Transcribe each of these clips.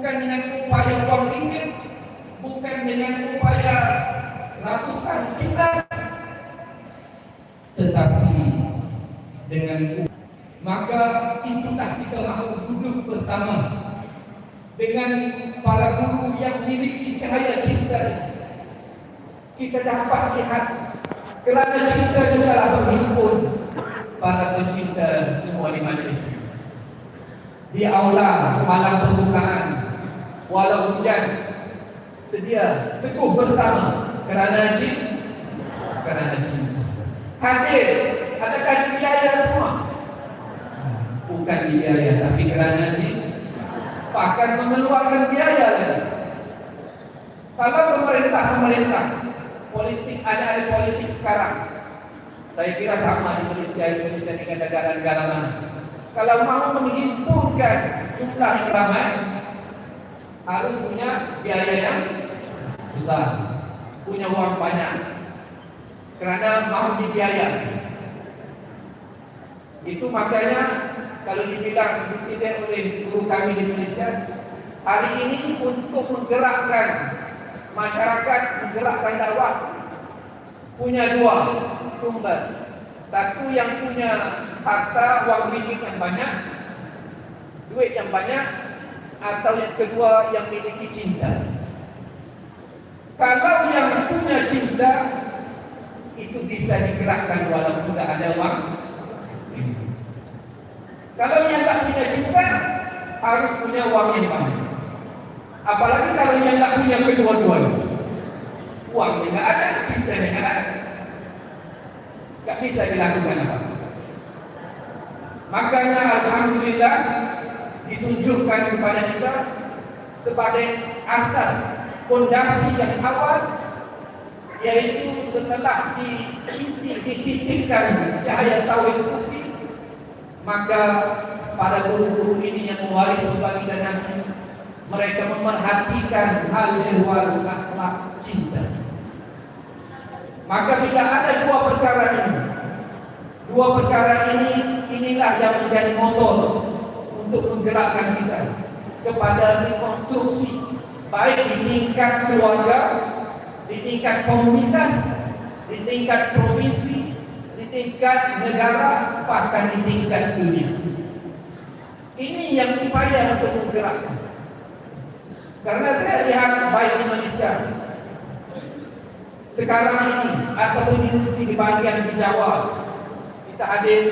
bukan dengan upaya uang ringgit, bukan dengan upaya ratusan juta, tetapi dengan maka itulah kita mahu duduk bersama dengan para guru yang memiliki cahaya cinta. Kita dapat lihat kerana cinta telah berhimpun para pencinta semua di majlis ini. Di aula malam pembukaan, walau hujan, sedia teguh bersama kerana cinta. Hadir, adakah dibiaya semua? Bukan dibiaya, tapi kerana cinta. Bahkan mengeluarkan biaya lagi. Kalau pemerintah politik, ada politik sekarang, saya kira sama di Indonesia dengan negara-negara mana. Kalau mau menghimpunkan jumlah yang ramai, harus punya biaya yang besar, punya uang banyak, kerana mau dibiaya. Itu makanya kalau dibilang presiden oleh guru kami di Malaysia, hari ini untuk menggerakkan masyarakat, menggerakkan dakwah, punya dua sumber. Satu yang punya harta, uang ringgit yang banyak, duit yang banyak, atau yang kedua yang memiliki cinta. Kalau yang punya cinta, itu bisa digerakkan walaupun tidak ada uang. Kalau yang tak punya cinta, harus punya uang yang banyak. Apalagi kalau yang tak punya kedua-duanya, uangnya tidak ada, cintanya tidak ada, tak bisa dilakukan apa. Makanya alhamdulillah ditunjukkan kepada kita sebagai asas fondasi yang awal, yaitu setelah dititikkan cahaya tauhid sufi, maka para guru-guru ini yang mewarisi bagi dan nanti, mereka memerhatikan hal ehwal akhlak cinta. Maka bila ada dua perkara ini, inilah yang menjadi motor untuk menggerakkan kita kepada rekonstruksi, baik di tingkat keluarga, di tingkat komunitas, di tingkat provinsi, di tingkat negara, bahkan di tingkat dunia. Ini yang upaya untuk menggerakkan. Karena saya lihat baik di Malaysia sekarang ini ataupun di bagian di Jawa, kita hadir,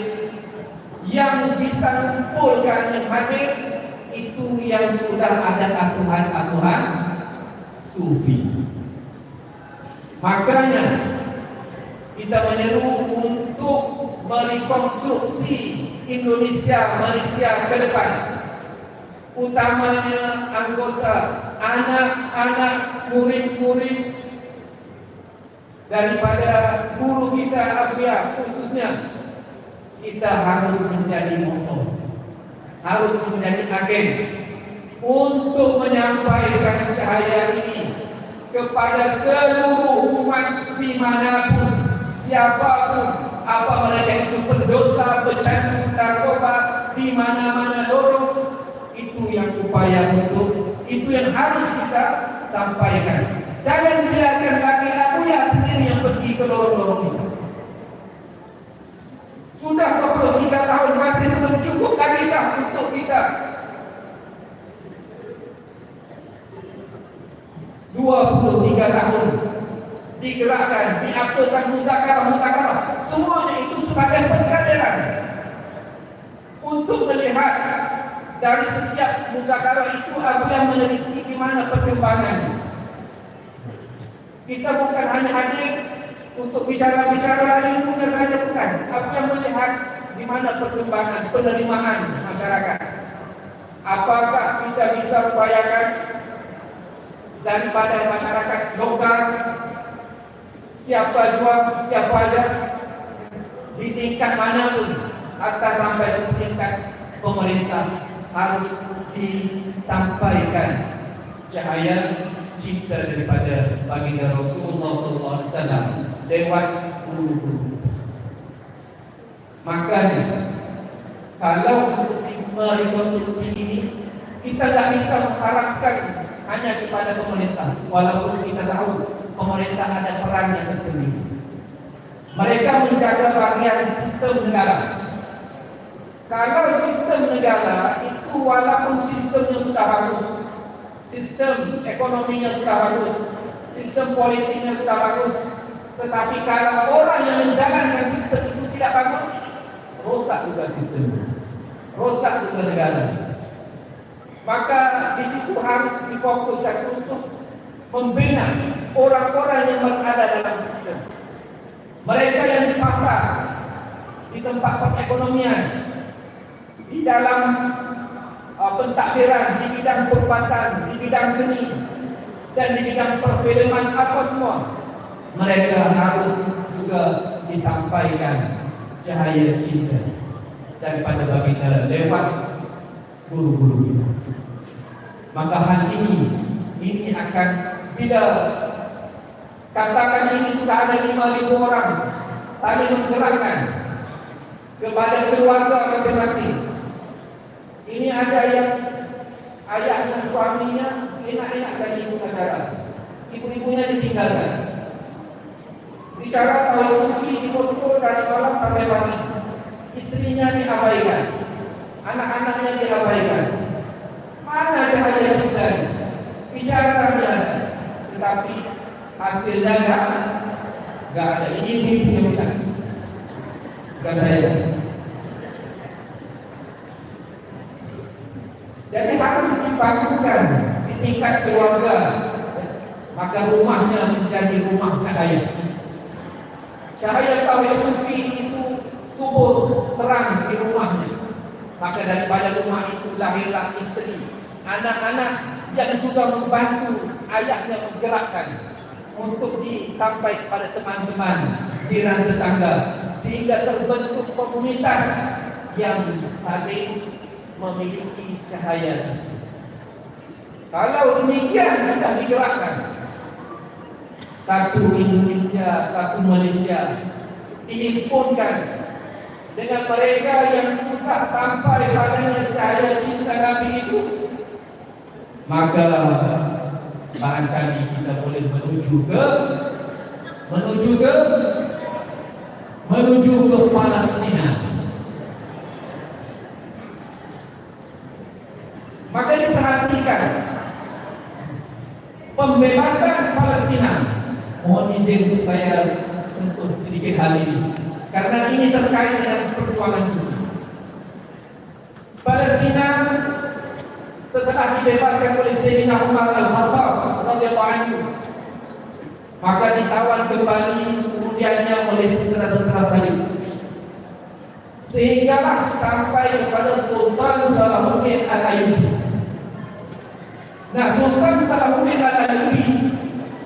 yang bisa mengumpulkan yang hadir itu yang sudah ada asuhan-asuhan sufi. Makanya kita menyeru untuk merekonstruksi Indonesia, Malaysia ke depan, utamanya anggota, anak-anak, murid-murid daripada guru kita Abia khususnya. Kita harus menjadi motor, harus menjadi agen untuk menyampaikan cahaya ini kepada seluruh umat dimanapun, siapapun, apa mereka itu pendosa, pecandu narkoba, di mana-mana lorong. Itu yang upaya untuk, itu yang harus kita sampaikan. Jangan biarkan lagi Abuya sendiri yang pergi ke lorong-lorong itu. Sudah 23 tahun, masih belum cukup lagi tak untuk kita 23 tahun digerakkan, diaturkan musakarah, semuanya itu sebagai pengkaderan untuk melihat dari setiap musakarah itu apa yang meneliti di mana perkembangannya. Kita bukan hanya hadir untuk bicara-bicara ilmunya saja, bukan. Apa yang melihat di mana perkembangan penerimaan masyarakat. Apakah kita bisa upayakan daripada masyarakat lokal, siapa jual, siapa aja, di tingkat manapun, atas sampai di tingkat pemerintah, harus disampaikan cahaya cinta daripada baginda Rasulullah SAW lewat guru-guru. Makanya kalau untuk merekonstruksi ini, Kita tidak bisa mengharapkan hanya kepada pemerintah, walaupun kita tahu pemerintah ada perannya tersendiri. Mereka menjaga bagian sistem negara. Kalau sistem negara itu walaupun sistemnya sudah bagus, sistem ekonominya sudah bagus, sistem politiknya sudah bagus, tetapi kalau orang yang menjalankan sistem itu tidak bagus, rosak juga sistemnya, rosak juga negara. Maka di situ harus difokuskan untuk membina orang-orang yang berada dalam sistem. Mereka yang di pasar, di tempat perekonomian, di dalam pentadbiran, di bidang perubatan, di bidang seni, dan di bidang perfilman, apa semua, mereka harus juga disampaikan cahaya cinta daripada baginda lewat guru-guru kita. Maka hal ini akan, bila katakan ini sudah ada 5.000 orang saling menggerakkan kepada keluarga masing-masing. Ini ada yang ayahnya suaminya enak-enak kali ikut acara, ibu-ibunya ditinggalkan. Bicara tahu sufi di posko dari malam sampai pagi, istrinya diabaikan, anak-anaknya diabaikan. Mana cahaya cinta? Bicara dia, tetapi hasilnya enggak ada. Ini mimpi yang bukan saya. Jadi harus dibangunkan di tingkat keluarga, maka rumahnya menjadi rumah cahaya. Cahaya tauhid sufi itu subur terang di rumahnya. Maka daripada rumah itu lahirlah istri, anak-anak yang juga membantu ayahnya menggerakkan untuk disampaikan kepada teman-teman, jiran tetangga, sehingga terbentuk komunitas yang saling memiliki cahaya. Kalau demikian sudah digerakkan, satu Indonesia, satu Malaysia dihimpunkan dengan mereka yang sudah sampai padanya cahaya cinta Nabi itu, maka barangkali kita boleh menuju ke Palestina. Maka diperhatikan pembebasan Palestina. Mohon izin untuk saya sentuh sedikit hal ini, karena ini terkait dengan perjuangan sufi. Palestina setelah dibebaskan oleh Sayyidina Umar Al-Khattab radhiyallahu anhu, maka ditawan kembali kemudiannya oleh tentara-tentara salib, sehinggalah sampai kepada Sultan Salahuddin Al-Ayyubi. Nah, Sultan Salahuddin Al-Ayyubi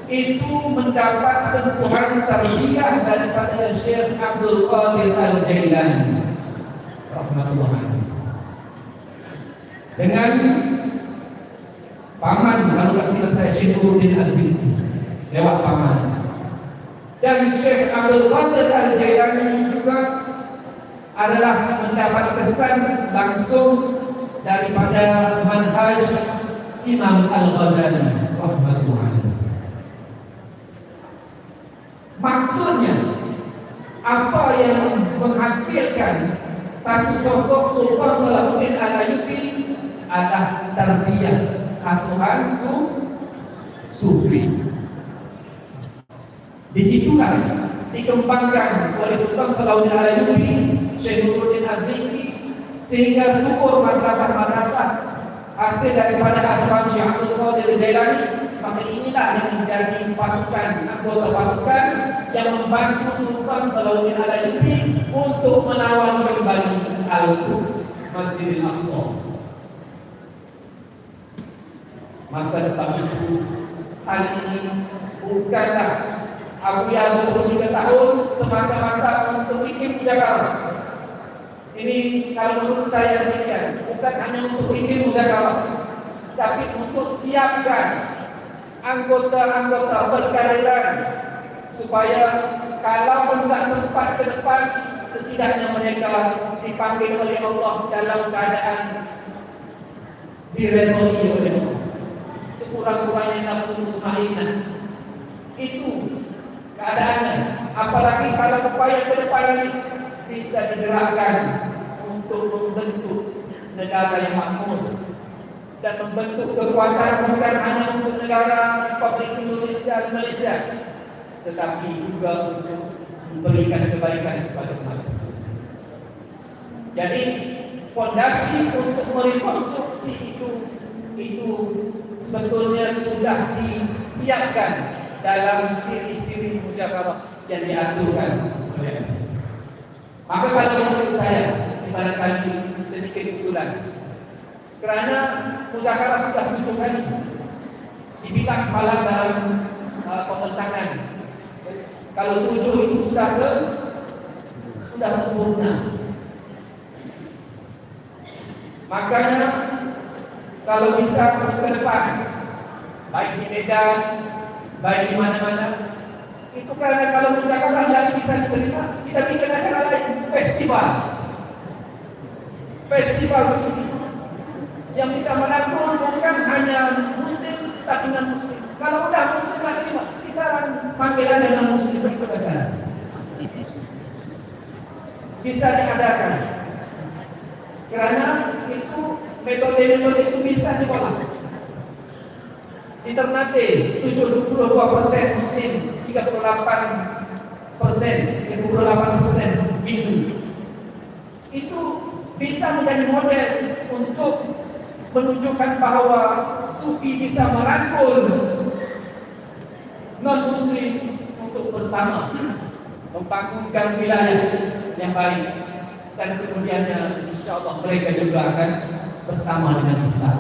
itu mendapat sentuhan tarbiyah daripada Syekh Abdul Qadir Al-Jailani rahmatullah alaihi, dengan paman, kalau tak silap saya, Syekh Nuruddin Az-Zinki lewat paman. Dan Syekh Abdul Qadir Al-Jailani juga adalah mendapat kesan langsung daripada manhaj Imam Al-Ghazali rahmatullah alaihi. Maksudnya, apa yang menghasilkan satu sosok Sultan Salahuddin Al-Ayyubi adalah tarbiyah, asuhan sufi. Disitulah dikembangkan oleh Sultan Salahuddin Al-Ayyubi, Syekh Nuruddin Az-Zinki, sehingga subur madrasah-madrasah hasil daripada asuhan Syekh Abdul Qadir Jailani. Maka inilah yang menjadi pasukan, anggota pasukan yang membantu Sultan Salahuddin Al-Ayyubi untuk menawar kembali Al-Quds, Masjidil Aqsa. Maka setelah itu, hal ini bukanlah Abu 23 tahun semata-mata untuk bikin muzakarah. Ini kalau menurut saya demikian, bukan hanya untuk bikin muzakarah, tapi untuk siapkan anggota-anggota berkaderan supaya kalau tidak sempat ke depan, setidaknya mereka dipanggil oleh Allah dalam keadaan diredoi oleh Allah. Sekurang-kurangnya nafsu mutmainnah. Itu keadaannya. Apalagi kalau upaya ke depan ini bisa digerakkan untuk membentuk negara yang makmur dan membentuk kekuatan bukan hanya untuk negara Republik Indonesia Malaysia, tetapi juga untuk memberikan kebaikan kepada umat. Jadi fondasi untuk merekonstruksi itu sebetulnya sudah disiapkan dalam siri-siri mujakarah yang diaturkan oleh. Maka kalau menurut saya, barangkali sedikit usulan, kerana mujakarah sudah 7 kali dibilang semalam dalam pembentangan. Kalau 7 itu sudah sempurna. Makanya kalau bisa ke depan, baik di Medan, baik di mana-mana, itu karena kalau mujakarah tidak bisa diterima, kita bikin acara lain, festival sufi yang bisa merangkul bukan hanya muslim tapi non muslim. Kalau udah muslim tidak terima, kita panggil aja non muslim itu acara. Bisa diadakan, karena itu metode-metode itu bisa diolah. Di Ternate 72% muslim, 38% Hindu. Itu bisa menjadi model untuk menunjukkan bahwa sufi bisa merangkul non muslim untuk bersama membangunkan wilayah yang baik, dan kemudiannya insyaallah mereka juga akan bersama dengan Islam.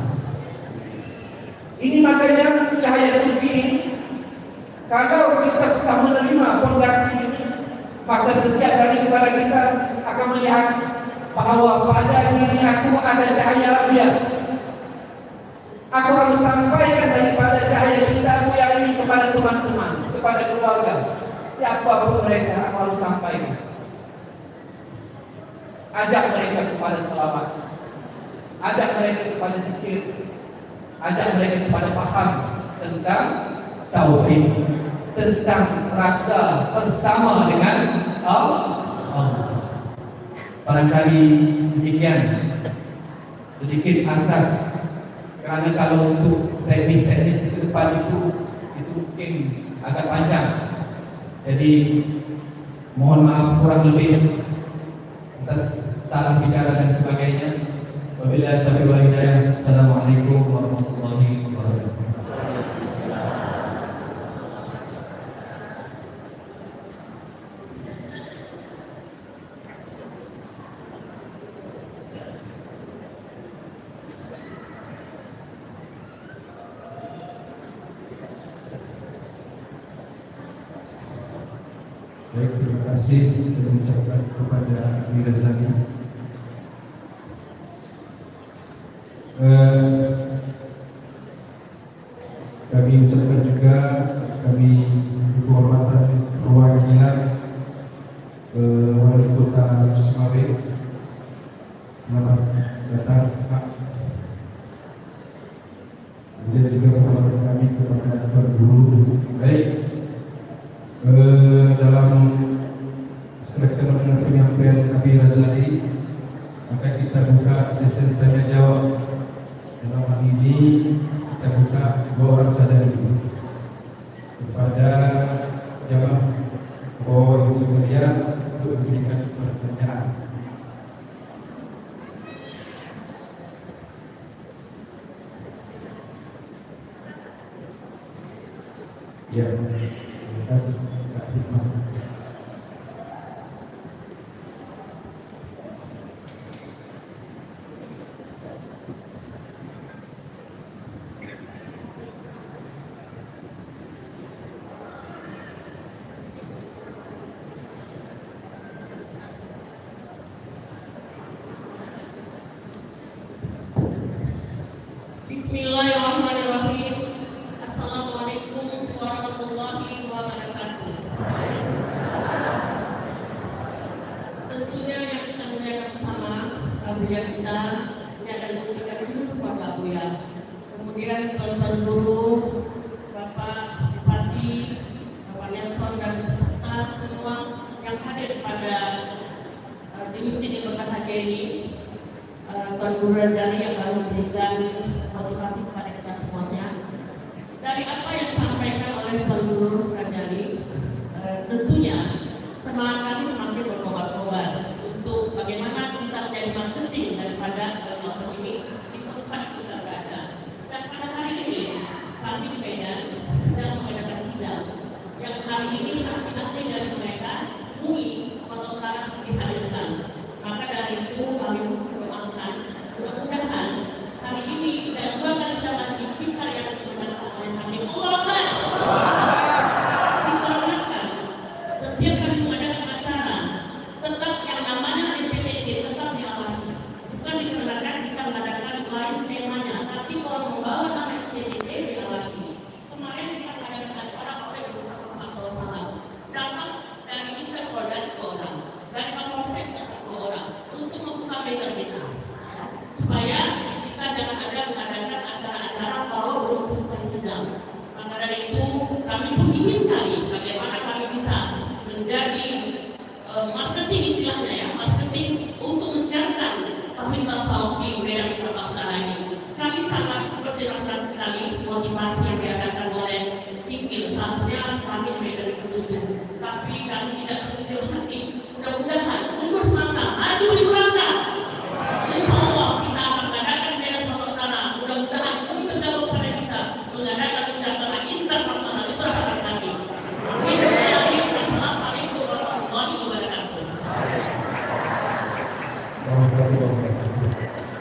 Ini makanya cahaya sufi ini, kalau kita sudah menerima fondasi ini, maka setiap dari kepada kita akan melihat bahwa pada diri aku ada cahaya Rabbiyah. Aku harus sampaikan daripada cahaya cintaku yang ini kepada teman-teman, kepada keluarga, siapapun mereka, aku harus sampaikan. Ajak mereka kepada selawat, ajak mereka kepada zikir, ajak mereka kepada paham tentang tauhid, tentang rasa bersama dengan Allah. Barangkali demikian sedikit asas, karena kalau untuk teknis-teknis ke depan itu mungkin agak panjang. Jadi mohon maaf kurang lebih atas salah bicara dan sebagainya. Wabillahi taufiq wal hidayah. Assalamualaikum warahmatullahi wabarakatuh. Baik, terima kasih telah mengucapkan kepada Amir Razali. Kami ucapkan juga kami kehormatan perwakilan Wali Kota Sumawe. Selamat datang Pak. Kemudian juga kehormatan kami kepada Tuan Guru. Baik. Dalam setelah kita mendengar penyampaian Amir Razali, maka kita buka sesi tanya jawab. Dalam hal ini kita buka 2 orang saja dulu kepada jamaah Bapak Ibu sekalian untuk memberikan pertanyaan. Ya, Kak Hikmah. Bismillahirrahmanirrahim. Assalamualaikum warahmatullahi wabarakatuh. Tentunya yang kita muliakan bersama, kabuya kita ini akan memberikan seluruh Bapak Ibu Abuya. Kemudian Tuan Guru, Bapak Bupati, Bapak Nelson dan peserta semua yang hadir pada di masjid yang berbahagia ini, Tuan Guru Rajali yang baru memberikan motivasi kepada kita semuanya. Dari apa yang disampaikan oleh Tuan Guru Rajali, tentunya semangat kami semakin berkobar-kobar untuk bagaimana kita menjadi marketing daripada Al-Masjid ini di tempat kita berada. Dan pada hari ini kami di Medan sedang mengadakan sidang yang hari ini saksi ahli dari mereka MUI Sumatera Utara dihadirkan. Maka dari itu kami mendoakan mudah-mudahan hari ini dan dua kali sidang lagi kita yang dimenangkan oleh Habib Allah dikarenakan setiap kali mengadakan acara tetap yang namanya NPTP tetap diawasi, bukan dikarenakan kita mengadakan lain temanya, tapi kalau membawa nama NPTP diawasi. Kemarin kita mengadakan acara oleh Ibu Muhammad SAW, dampak dari Interpol dan 2 orang, dari Kapolsek 2 orang untuk membuka bengkel kita, supaya kita jangan ada mengadakan acara-acara kalau belum selesai sidang. Maka dari itu kami pun ingin sekali bagaimana kami bisa menjadi marketing istilahnya ya, marketing untuk mensiarkan Fahmi Tasawuf di Medan Sumatera Utara ini. Kami sangat berterima kasih sekali motivasi yang diadakan oleh Sikil, seharusnya kami di Medan ketujuh, tapi kami tidak berkecil hati. Mudah-mudahan mundur selangkah, maju di belakang. Insya Allah kita akan mengadakan Medan Sumatera Utara. Mudah-mudahan kami bergabung pada kita mengadakan ucapan internasional. Itu harapan kami. Amin. Assalamualaikum warahmatullahi wabarakatuh.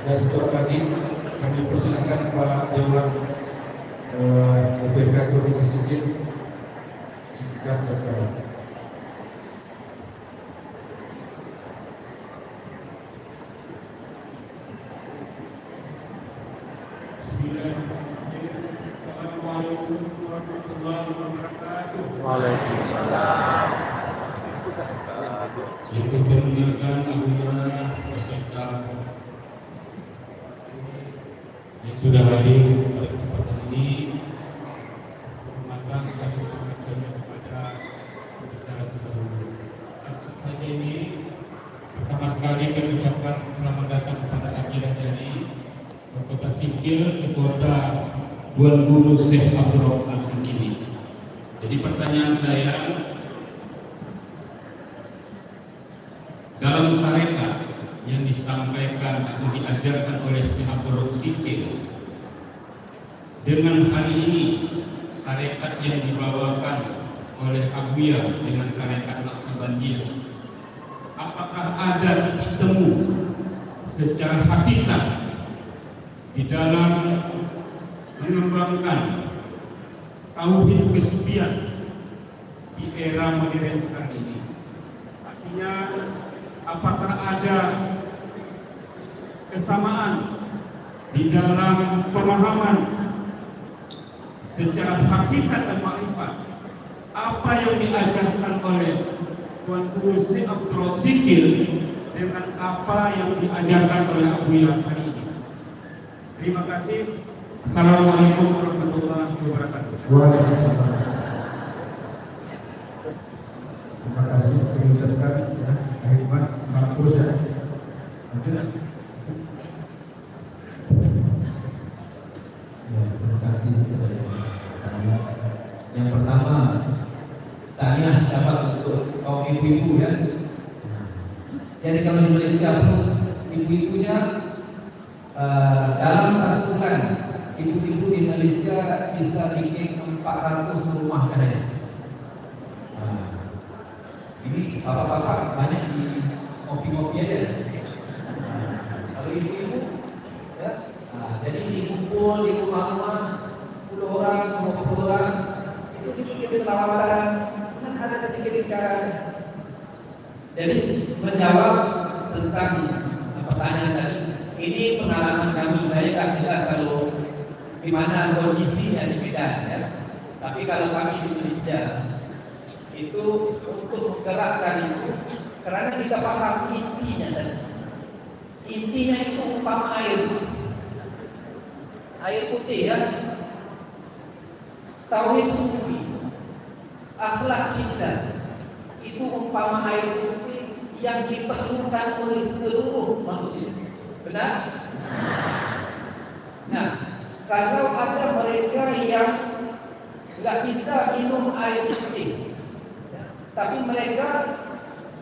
Dan setelah lagi kami persilakan Pak Dewan UPK Provinsi Singkil singkat berkata. Assalamualaikum warahmatullahi wabarakatuh. Waalaikumsalam. Untuk bermuliakan Abuya beserta yang sudah hadir pada kesempatan ini, hormatan satu pengajarnya kepada pembicara terdahulu. Langsung saja ini pertama sekali kami ucapkan selamat datang kepada Haji Rajali, Kota Singkil, ke kota Tuan Guru Syekh Abdul Rahman Singkili. Jadi pertanyaan saya, dalam tarekat yang disampaikan atau diajarkan oleh Syekh Abdul Rahman Singkili, dengan hari ini tarekat yang dibawakan oleh Abuya dengan tarekat Naqsabandiyah, apakah ada titik temu secara hakikat di dalam mengembangkan tauhid kesufian di era modern sekarang ini? Artinya, apakah ada kesamaan di dalam pemahaman secara hakikat dan ma'rifat apa yang diajarkan oleh Tuan Guru Syekh Abdul Rahman Singkil dengan apa yang diajarkan oleh Abuya hari ini? Terima kasih. Assalamualaikum warahmatullahi wabarakatuh. Waalaikumsalam. Terima kasih kami ucapkan ya, Ahmad semangat terus ya. Oke. Ya, terima kasih. Yang pertama, tanya siapa untuk kaum ibu-ibu ya. Jadi kalau di Malaysia pun ibu-ibunya dalam 1 bulan ibu-ibu di Malaysia bisa bikin 400 rumah cahaya. Ini bapak-bapak banyak di ngopi-ngopi aja. Kalau ibu-ibu ya, jadi dikumpul di rumah-rumah 10 orang, 20 orang, itu kita selawatan, kan ada sedikit bicara. Jadi menjawab tentang pertanyaan tadi, ini pengalaman kami. Saya tak jelas kalau di mana kondisinya di Medan ya. Tapi kalau kami di Indonesia itu untuk menggerakkan itu, karena kita paham intinya tadi. Intinya itu umpama air. air putih ya. Tauhid sufi, akhlak cinta, itu umpama air putih yang diperlukan oleh seluruh manusia. Benar? Nah, kalau ada mereka yang nggak bisa minum air putih, ya, tapi mereka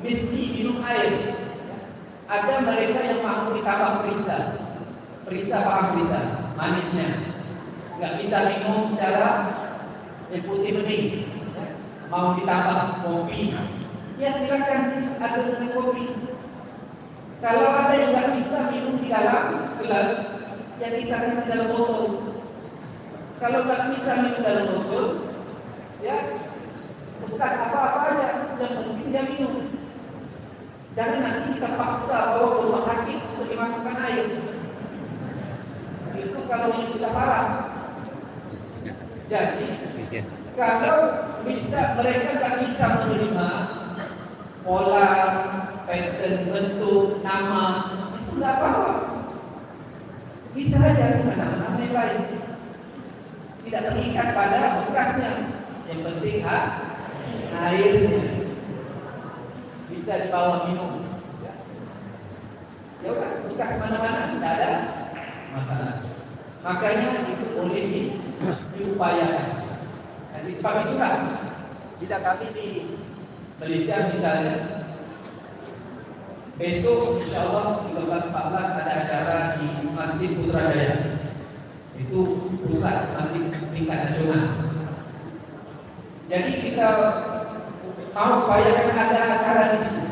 mesti minum air. Ada mereka yang mau ditambah perisa. Perisa paham perisa? Manisnya. Nggak bisa minum secara air putih bening. Mau ditambah kopi, ya silakan ada dengan kopi. Kalau ada yang nggak bisa minum di dalam gelas, ya kita kasih dalam botol. Kalau nggak bisa minum dalam botol, ya bekas apa-apa aja, yang penting dia minum. Jangan nanti kita paksa bawa ke rumah sakit untuk dimasukkan air. Itu kalau yang sudah parah. Jadi kalau bisa mereka nggak bisa menerima pola, pattern, bentuk, nama, itu nggak apa-apa. Bisa aja dengan nama-nama yang lain. Tidak terikat pada bekasnya. Yang penting airnya bisa dibawa minum. Ya udah, bekas mana-mana tidak ada masalah. Makanya itu boleh diupayakan. Dan di sebab itulah tidak kami di Malaysia misalnya besok insya Allah 13-14 ada acara di Masjid Putrajaya. Itu pusat masjid tingkat nasional. Jadi kita mau upayakan ada acara di situ.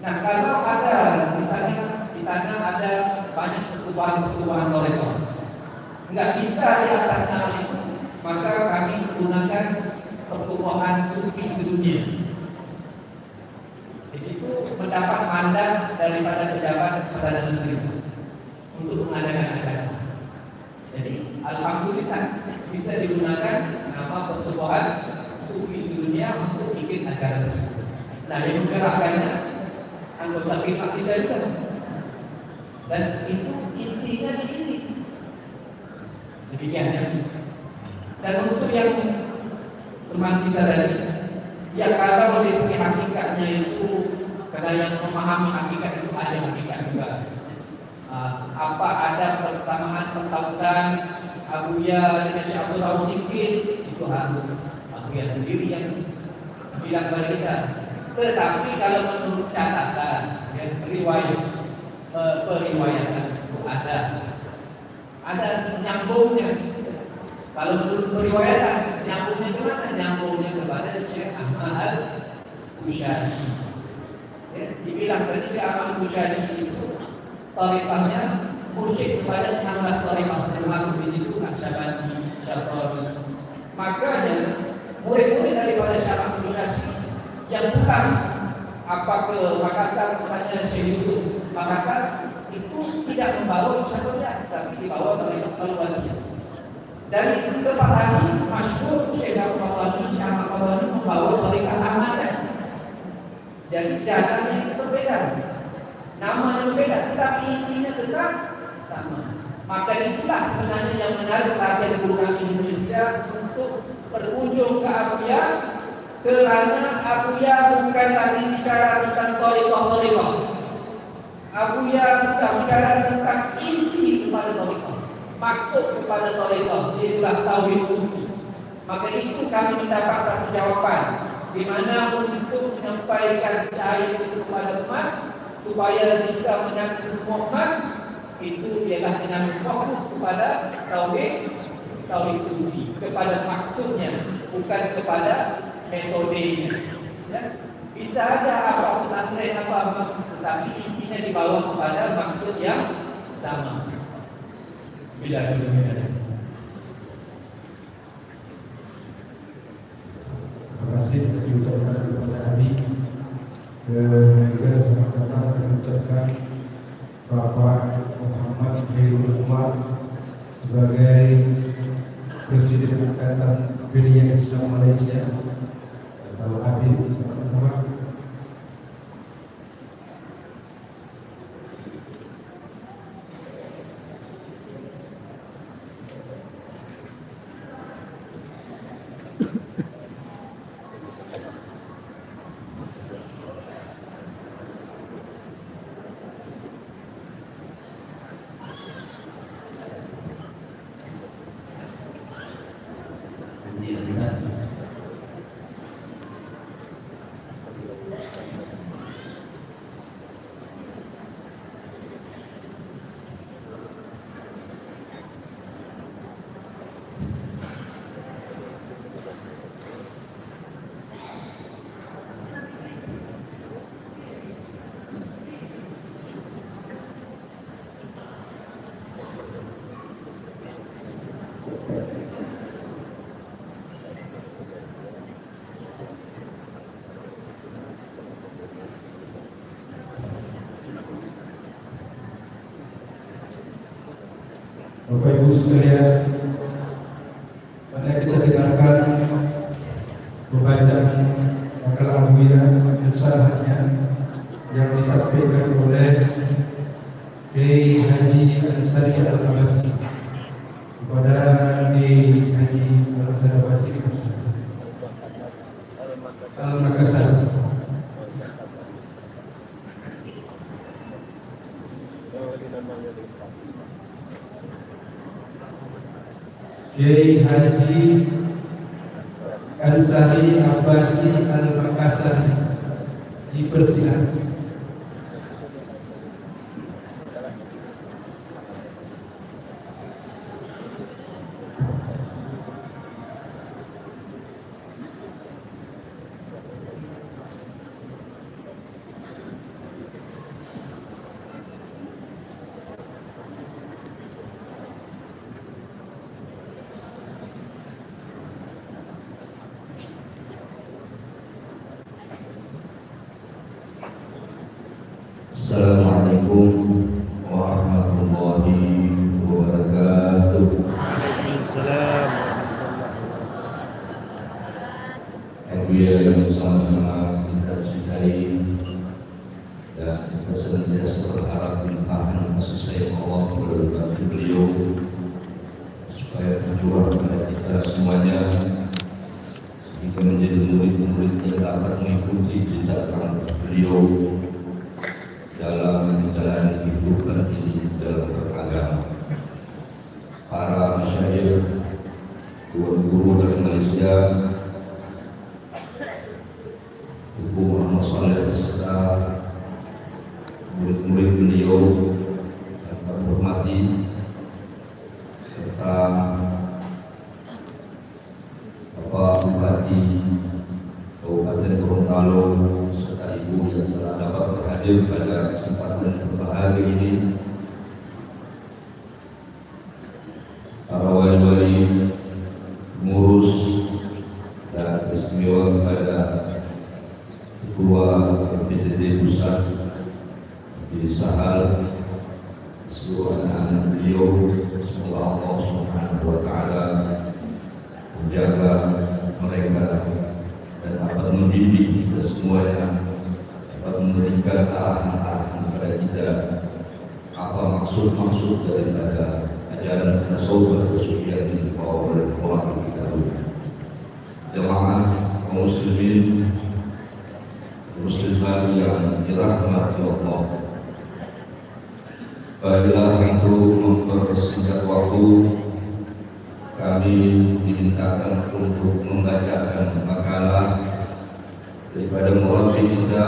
Nah, kalau ada misalnya di sana ada banyak pertubuhan Toreto, nggak bisa di atas nama itu, maka kami menggunakan pertubuhan sufi sedunia. Di situ mendapat mandat daripada pejabat Perdana Menteri untuk mengadakan acara. Jadi alhamdulillah bisa digunakan nama pertubuhan sufi sedunia untuk bikin acara tersebut. Nah, yang menggerakkannya anggota kita juga. Dan itu intinya diisi. Demikian ya. Dan untuk yang teman kita tadi, ya kalau dari segi hakikatnya itu, karena yang memahami hakikat itu ada hakikat juga. Apa ada persamaan pertautan Abuya dengan Syekh Abdul Rausikin, itu harus Abuya sendiri yang bilang kepada kita. Tetapi kalau menurut catatan ya, periwayatan itu ada nyambungnya. Kalau menurut periwayatan nyambungnya kemana? Nyambungnya kepada Syekh Ahmad Al-Bushashi. Ya, dibilang tadi Syekh Ahmad Al-Bushashi itu tarikahnya mursyid kepada 16 tarikah, termasuk di situ Naqsyabandi, Syarqawi. Makanya murid-murid daripada Syekh Ahmad Al-Bushashi yang pulang ke Makassar, misalnya Syekh Yusuf Makassar, itu tidak membawa Syarqawi, tapi dibawa oleh Salawatiyah. Dari itu tempat tadi masyhur Syekh Al-Qadani membawa tarikah Ahmadiyah. Jadi jalannya itu berbeda, namanya berbeda, tetapi intinya tetap sama. Maka itulah sebenarnya yang menarik perhatian guru kami di Indonesia untuk berkunjung ke Abuya, karena Abuya bukan lagi bicara tentang thariqah. Abuya sudah bicara tentang inti kepada thariqah, maksud kepada thariqah, itulah tauhid sufi. Maka itu kami mendapat satu jawaban, di mana untuk menyampaikan cahaya itu kepada umat supaya bisa menyangkut semua umat, itu ialah dengan fokus kepada tauhid sufi, kepada maksudnya, bukan kepada metodenya. Ya. Bisa aja apa pesantren apa, tetapi intinya dibawa kepada maksud yang sama. Bila berbeda. Terima kasih diucapkan kepada Abi. Juga selamat datang diucapkan Bapak Muhammad Khairul Umar sebagai Presiden Ikatan Dunia Islam Malaysia atau ABIM. Selamat datang. Haji Ansari. Bapak Ibu sekalian, mari kita dengarkan pembacaan akal alwiya dan syarahnya yang disampaikan oleh Kiai Haji Ansari Al-Abbasi kepada Kiai Haji Al-Abbasi Al-Makassar. Kiai Haji Ansari Abbasi Al-Makassar dipersilakan. Assalamualaikum warahmatullahi wabarakatuh. Waalaikumsalam. Alhamdulillah yang sama-sama kita cintai dan kita senantiasa berharap limpahan kasih sayang Allah melalui beliau supaya tercurah kepada kita semuanya sehingga menjadi murid-murid yang dapat mengikuti jejak langkah beliau dalam menjalani kehidupan ini dalam beragama. Para masyayikh, guru dari Malaysia, Ibu Muhammad Saleh beserta murid-murid beliau yang kami hormati, serta Bapak Bupati Kabupaten Gorontalo serta Ibu yang telah dapat berhadir pada kesempatan berbahagia ini, para wali-wali, pengurus dan istimewa kepada Ketua PTT Pusat di Sahal, seluruh anak-anak beliau, semoga Allah Subhanahu wa Ta'ala menjaga mereka dan dapat mendidik kita semuanya, dapat memberikan arahan-arahan kepada kita apa maksud-maksud daripada ajaran tasawuf bersucian yang dibawa oleh ulama kita dulu. Jemaah kaum muslimin muslimat yang dirahmati Allah, bila itu mempersingkat waktu, kami dimintakan untuk membacakan makalah daripada murabi kita,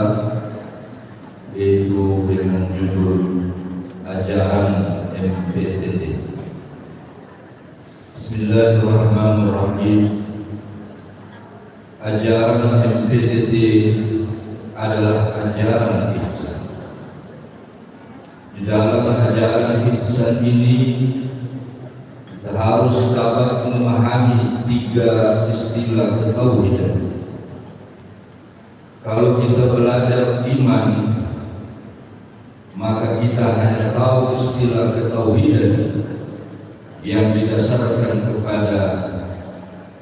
yaitu dengan judul Ajaran MPTT. Bismillahirrahmanirrahim. Ajaran MPTT adalah ajaran ihsan. Di dalam ajaran ihsan ini kita harus dapat memahami tiga istilah ketauhidan. Kalau kita belajar iman, maka kita hanya tahu istilah ketauhidan yang didasarkan kepada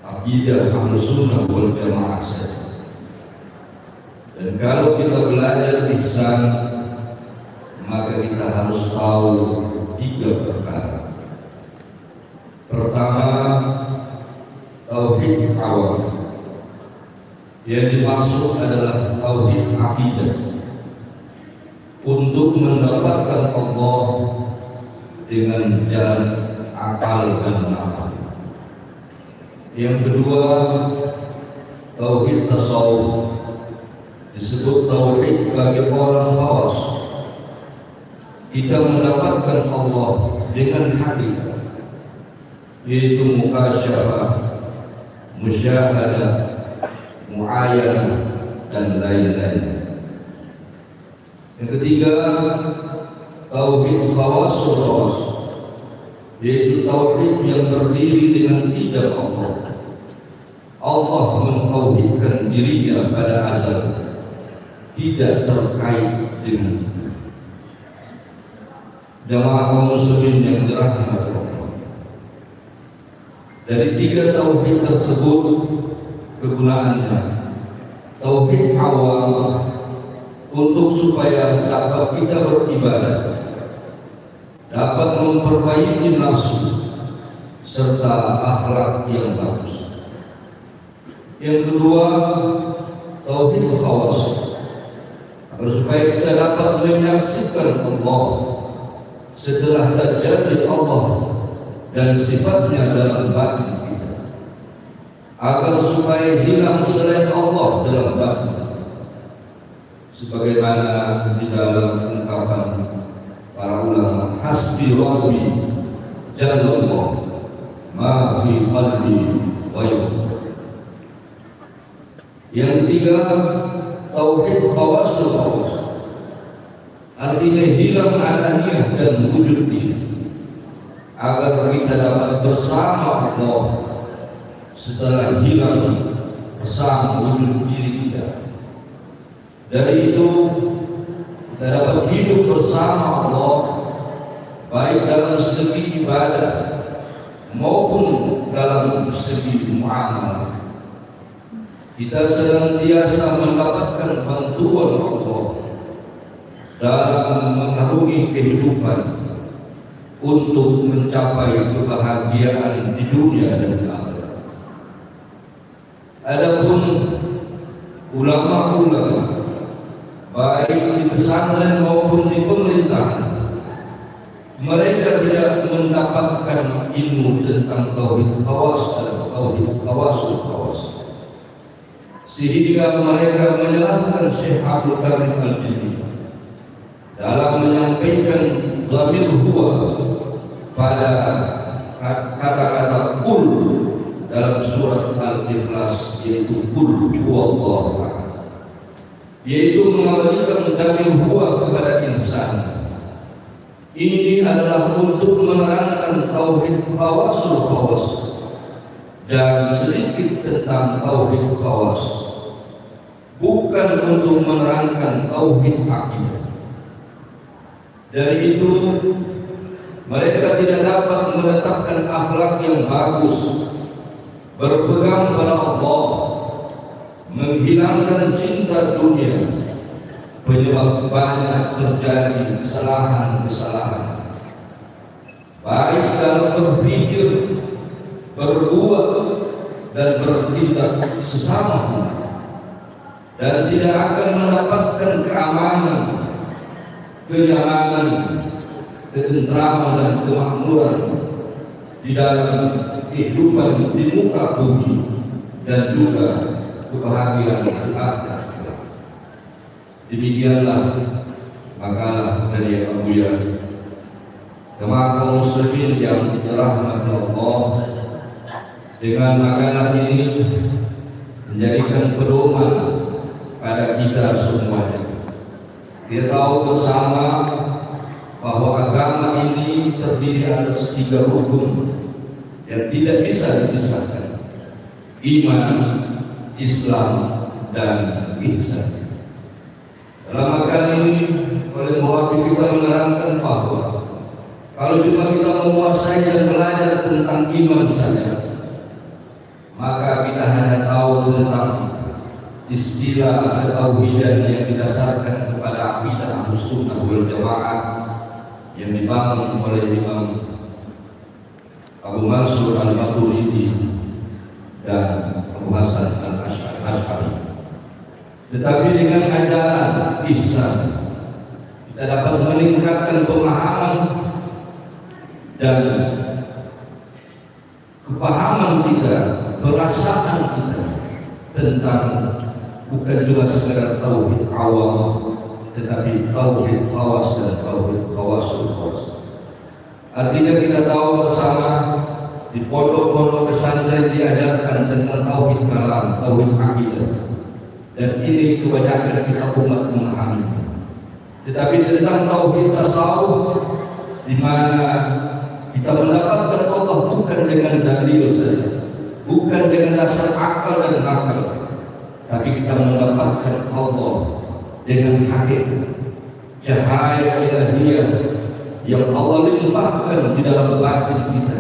akidah Ahlussunnah wal Jamaah saja. Dan kalau kita belajar ihsan, maka kita harus tahu tiga perkara. Pertama, tauhid awal. Yang dimaksud adalah tauhid akidah. Untuk mendapatkan Allah dengan jalan akal dan nakal. Yang kedua, tauhid tasawuf. Disebut tauhid bagi orang khawas. Kita mendapatkan Allah dengan hakikat, yaitu mukasyafah, musyahadah, muayyanah, dan lain-lain. Yang ketiga, tauhid khawasul khawas, yaitu tauhid yang berdiri dengan tidak Allah. Allah mentauhidkan dirinya pada asal, tidak terkait dengan kita. Jamaah kaum muslimin yang dirahmati Allah, dari tiga tauhid tersebut kegunaannya, tauhid awam untuk supaya dapat kita beribadah, dapat memperbaiki nafsu serta akhlak yang bagus. Yang kedua, tauhid khawas, agar supaya kita dapat menyaksikan Allah setelah terjadi Allah dan sifatnya dalam batin kita, agar supaya hilang selain Allah dalam batin, sebagaimana di dalam ungkapan para ulama, hasbi rabbi jallallah ma fi qalbi wa yawm. Yang ketiga, tauhid khawasul khawas, artinya hilang adanya dan wujud dia, agar kita dapat bersama Allah setelah hilang bersama wujud diri kita. Dari itu kita dapat hidup bersama Allah, baik dalam segi ibadah maupun dalam segi muamalah. Kita senantiasa mendapatkan bantuan Allah dalam mengarungi kehidupan untuk mencapai kebahagiaan di dunia dan di akhirat. Adapun ulama-ulama baik di pesantren maupun di pemerintahan, mereka tidak mendapatkan ilmu tentang tauhid khawas dan tauhid khawasul khawas, sehingga mereka menyalahkan Syekh Abdul Karim Al-Jilani dalam menyampaikan dhamir huwa pada kata-kata kul dalam surat Al-Ikhlas, yaitu kul huwallahu ahad, yaitu mengabadikan dhamir huwa kepada insan. Ini adalah untuk menerangkan tauhid khawasul khawas dan sedikit tentang tauhid khawas, bukan untuk menerangkan tauhid akidah. Dari itu mereka tidak dapat menetapkan akhlak yang bagus, berpegang pada Allah, menghilangkan cinta dunia, penyebab banyak terjadi kesalahan-kesalahan, baik dalam berpikir, berbuat, dan bertindak sesama, dan tidak akan mendapatkan keamanan, kenyamanan, ketentraman, dan kemakmuran di dalam kehidupan di muka bumi, dan juga kebahagiaan di akhirat. Demikianlah makalah dari Abu Buya. Jemaah kaum muslimin yang dirahmati Allah, dengan makalah ini menjadikan pedoman pada kita semuanya. Kita tahu bersama bahwa agama ini terdiri atas 3 rukun yang tidak bisa dipisahkan: iman, Islam, dan ihsan. Dalam makalah ini oleh muhabib kita menerangkan bahwa kalau cuma kita menguasai dan belajar tentang iman saja, maka kita hanya tahu tentang istilah ketauhidan yang didasarkan kepada akidah Ahlus Sunnah wal Jamaah yang dibangun oleh Imam Abu Mansur Al-Maturidi dan Abu Hasan Al-Asy'ari. Tetapi dengan ajaran ihsan kita dapat meningkatkan pemahaman dan kepahaman kita perasaan kita tentang bukan cuma sekedar tauhid awam, tetapi tauhid khawas dan tauhid khawasul khawas. Artinya kita tahu bersama di pondok-pondok pesantren diajarkan tentang tauhid kalam, tauhid akidah, dan ini kebanyakan kita umat memahami. Tetapi tentang tauhid tasawuf, di mana kita mendapatkan Allah bukan dengan dalil saja, bukan dengan dasar akal dan nakal, tapi kita mendapatkan Allah dengan hakikat, cahaya ilahiyah yang Allah limpahkan di dalam batin kita,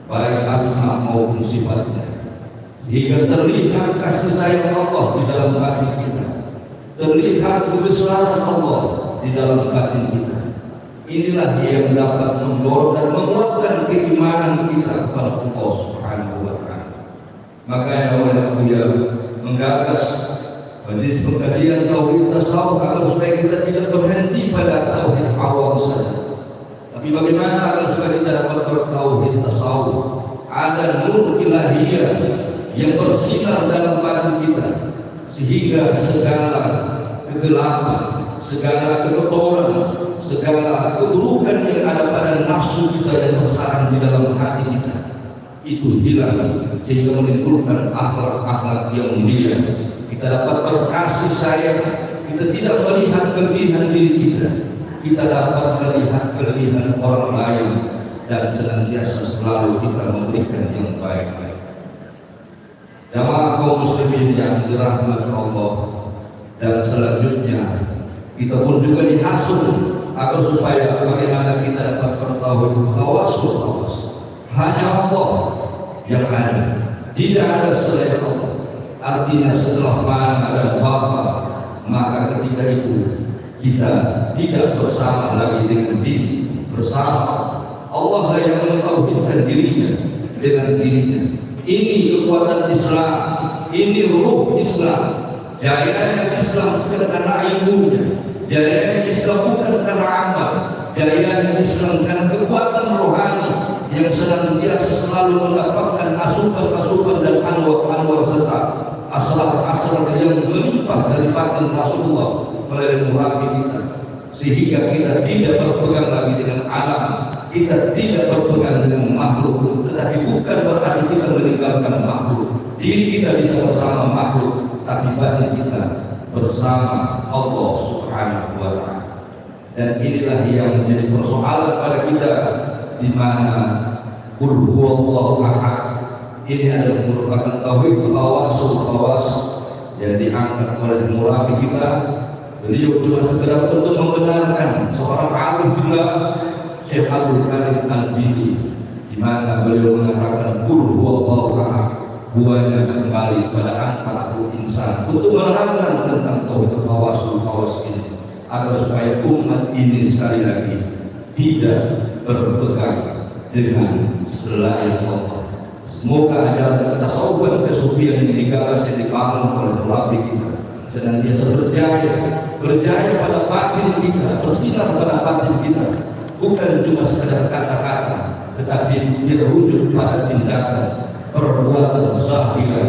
baik asma maupun sifatnya, sehingga terlihat kasih sayang Allah di dalam batin kita, terlihat kebesaran Allah di dalam batin kita. Inilah yang dapat mendorong dan menguatkan keimanan kita kepada Allah Subhanahu wa Ta'ala. Makanya oleh Buya menggagas majelis pengkajian tauhid tasawuf agar supaya kita tidak berhenti pada tauhid awam saja, tapi bagaimana agar supaya kita dapat bertauhid tasawuf, ada nur ilahiyah yang bersinar dalam batin kita, sehingga segala kegelapan, segala kekotoran, segala keburukan yang ada pada nafsu kita yang bersarang di dalam hati kita itu hilang, sehingga menimbulkan akhlak-akhlak yang mulia. Kita dapat berkasih sayang, kita tidak melihat kelebihan diri kita, kita dapat melihat kelebihan orang lain, dan senantiasa selalu kita memberikan yang baik-baik. Jamaah kaum muslimin yang dirahmati Allah, dan selanjutnya kita pun juga dihasut agar supaya bagaimana kita dapat bertauhid khawasul khawas. Hanya Allah yang ada, tidak ada selain Allah. Artinya setelah mana dan bapa, maka ketika itu kita tidak bersama lagi dengan diri, bersama Allah lah yang mentauhidkan dirinya dengan dirinya. Ini kekuatan Islam, ini ruh Islam. Jayanya Islam bukan karena ilmunya, jayanya Islam bukan karena amal, jayanya Islam karena kekuatan rohani yang senantiasa selalu mendapatkan asupan-asupan dan anwar-anwar serta asrar-asrar yang melimpah dari batin Rasulullah melalui murabi kita, sehingga kita tidak berpegang lagi dengan alam, kita tidak berpegang dengan makhluk. Tetapi bukan berarti kita meninggalkan makhluk, diri kita bisa bersama makhluk, tapi batin kita bersama Allah Subhanahu wa Ta'ala. Dan inilah yang menjadi persoalan pada kita, di mana qul huwallahu ahad ini adalah merupakan tauhid khawasul khawas yang diangkat oleh murabi kita. Beliau cuma sekedar untuk membenarkan seorang alim billah, Syekh Abdul Karim Al-Jili, di mana beliau mengatakan qul huwallahu ahad, buahnya kembali kepada angkal insan untuk menerangkan tentang tauhid khawasul khawas ini, agar supaya umat ini sekali lagi tidak berpegang dengan selain Allah. Semoga ajaran tasawuf kesufian yang digagas yang dibangun oleh murabi kita senantiasa berjaya pada batin kita, bersinar pada batin kita, bukan cuma sekadar kata-kata, tetapi terwujud pada tindakan, perbuatan zahiran.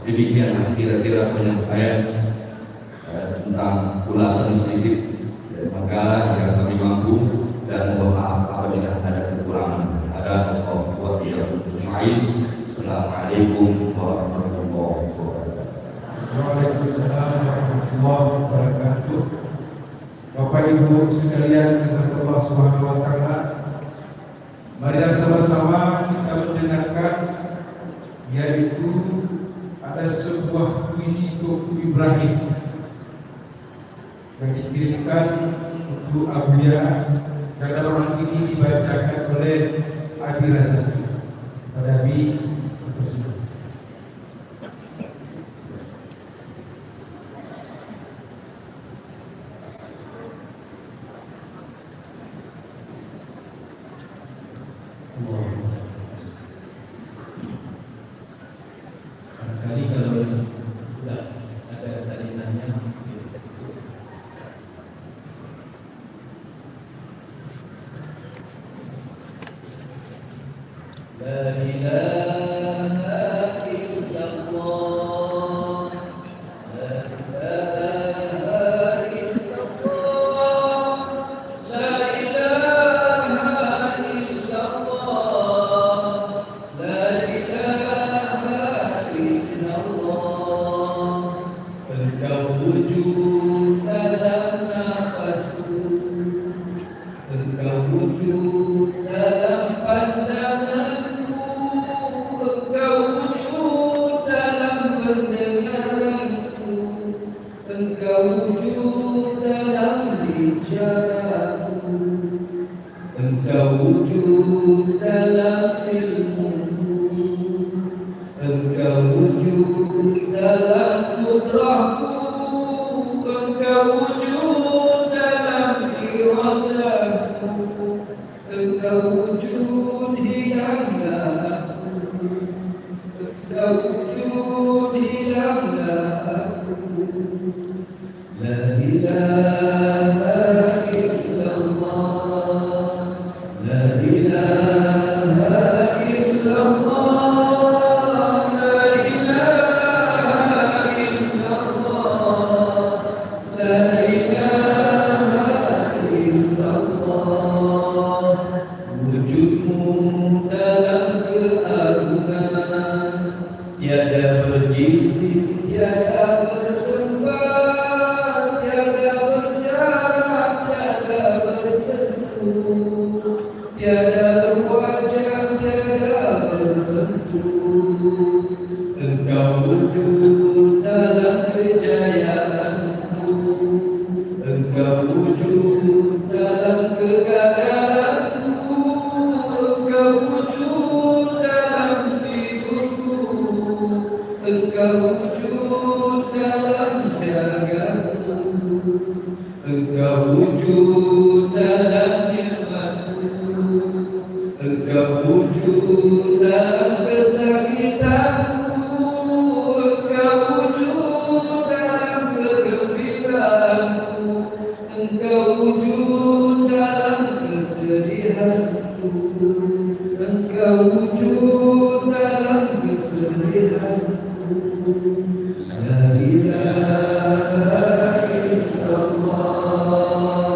Demikianlah kira-kira penyampaian tentang ulasan sedikit dari makalah yang kami mampu, dan mohon maaf apabila ada kekurangan. Assalamualaikum warahmatullahi wabarakatuh. Waalaikumsalam warahmatullahi wabarakatuh. Bapak Ibu sekalian Allah Subhanahu wa Ta'ala, marilah sama-sama kita mendengarkan, yaitu ada sebuah puisi Tuku Ibrahim yang dikirimkan untuk Abuya, yang dalam hal ini dibacakan oleh Adi Razaki pada Abi tersebut. Barangkali kalau tidak ada salinannya, la ilaha wujud dalam ilmu, Engkau wujud dalam kudrahku, Engkau wujud dalam iradahku, Engkau wujud hilanglah aku, Engkau wujud hilanglah aku. La ilaha illallah, la ilaha illallah, la ilaha illallah, la ilaha illallah. Wujudmu dalam keagungan, tiada berjisim, tiada bertempat, tiada berjarak, tiada bersentuh, tiada berwajah, tiada berbentuk. Engkau wujud dalam kejayaanku, Engkau wujud dalam kegagalanku, Engkau wujud dalam tidurku, Engkau wujud dalam jagaku, Engkau wujud dalam nikmatku, Engkau wujud dalam kesakitanku, Engkau wujud dalam kegembiraanku, Engkau wujud dalam kesedihanku, Engkau wujud dalam kesedihanku. La ilaha illallah,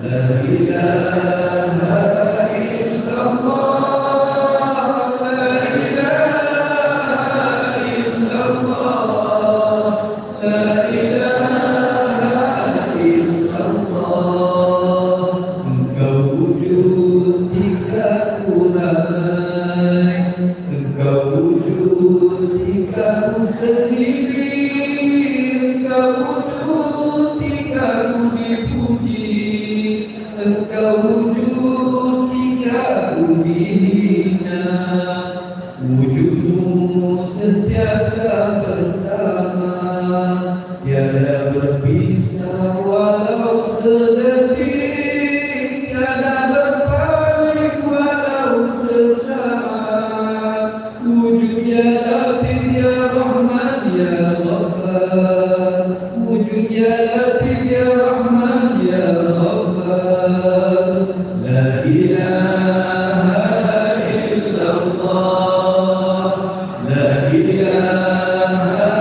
la ilaha illallah, la ilaha illallah, la ilaha illallah. Engkau wujud di ramai, Engkau wujud di kamu sendiri, Engkau wujud di kamu dipuji, Engkau wujud di kamu dihina. Wujudmu sentiasa bersama, tiada berpisah walau sedetik, tiada berpaling walau sesaat. Wujud ya Latif ya Rahman ya Ghaffar, wujud ya Latif ya Rahman ya Ghaffar. La ilaha illallah, la ilaha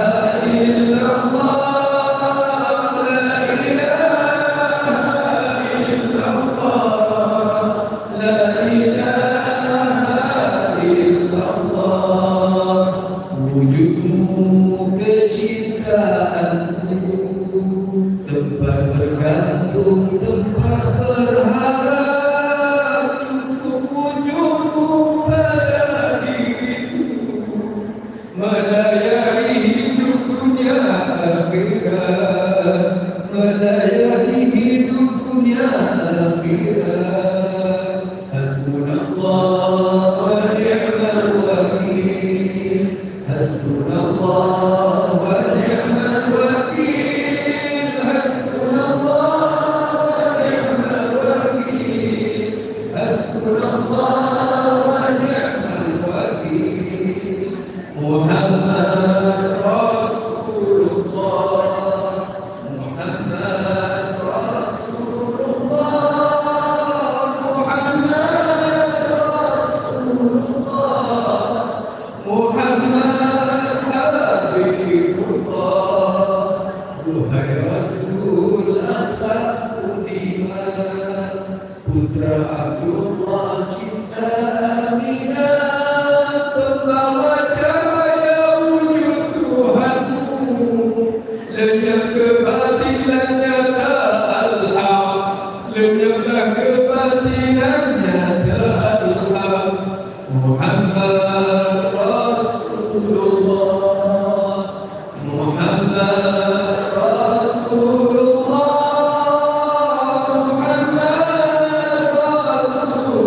illallah, la ilaha illallah, la ilaha illallah. Wujudmu kecintaanku, tempat bergantung, tempat berharap. Cukup wujudmu pada diriku, melayani hidup dunia akhirat, melayani hidup dunia akhirat. Hasbunallah wa ni'mal wakil, hasbunallah wa ni'mal wakil, hasbunallah wa ni'mal wakil, hasbunallah wa ni'mal wakil. Muhammad Rasulullah, Muhammad Rasulullah, Muhammad Rasulullah, Muhammad Habibullah. Duhai Rasul akhlak budiman, putra Abdullah cinta Aminah, pembawa cahaya wujud Tuhanmu, lenyap kebatilan nyata al-haq, lenyaplah kebatilan nyata al-haq. Muhammad Rasulullah, Muhammad Rasulullah, Muhammad Rasulullah.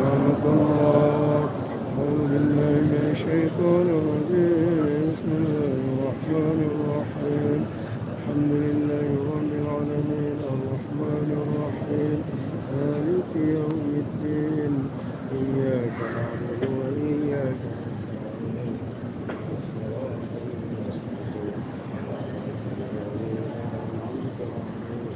رحمة الله. أعوذ بالله من الشيطان الرجيم. بسم الله الرحمن الرحيم. الحمد لله رب العالمين الرحمن الرحيم مالك يوم الدين إياك نعبد وإياك نستعين الصراط المستقيم الذين أنعمت عليهم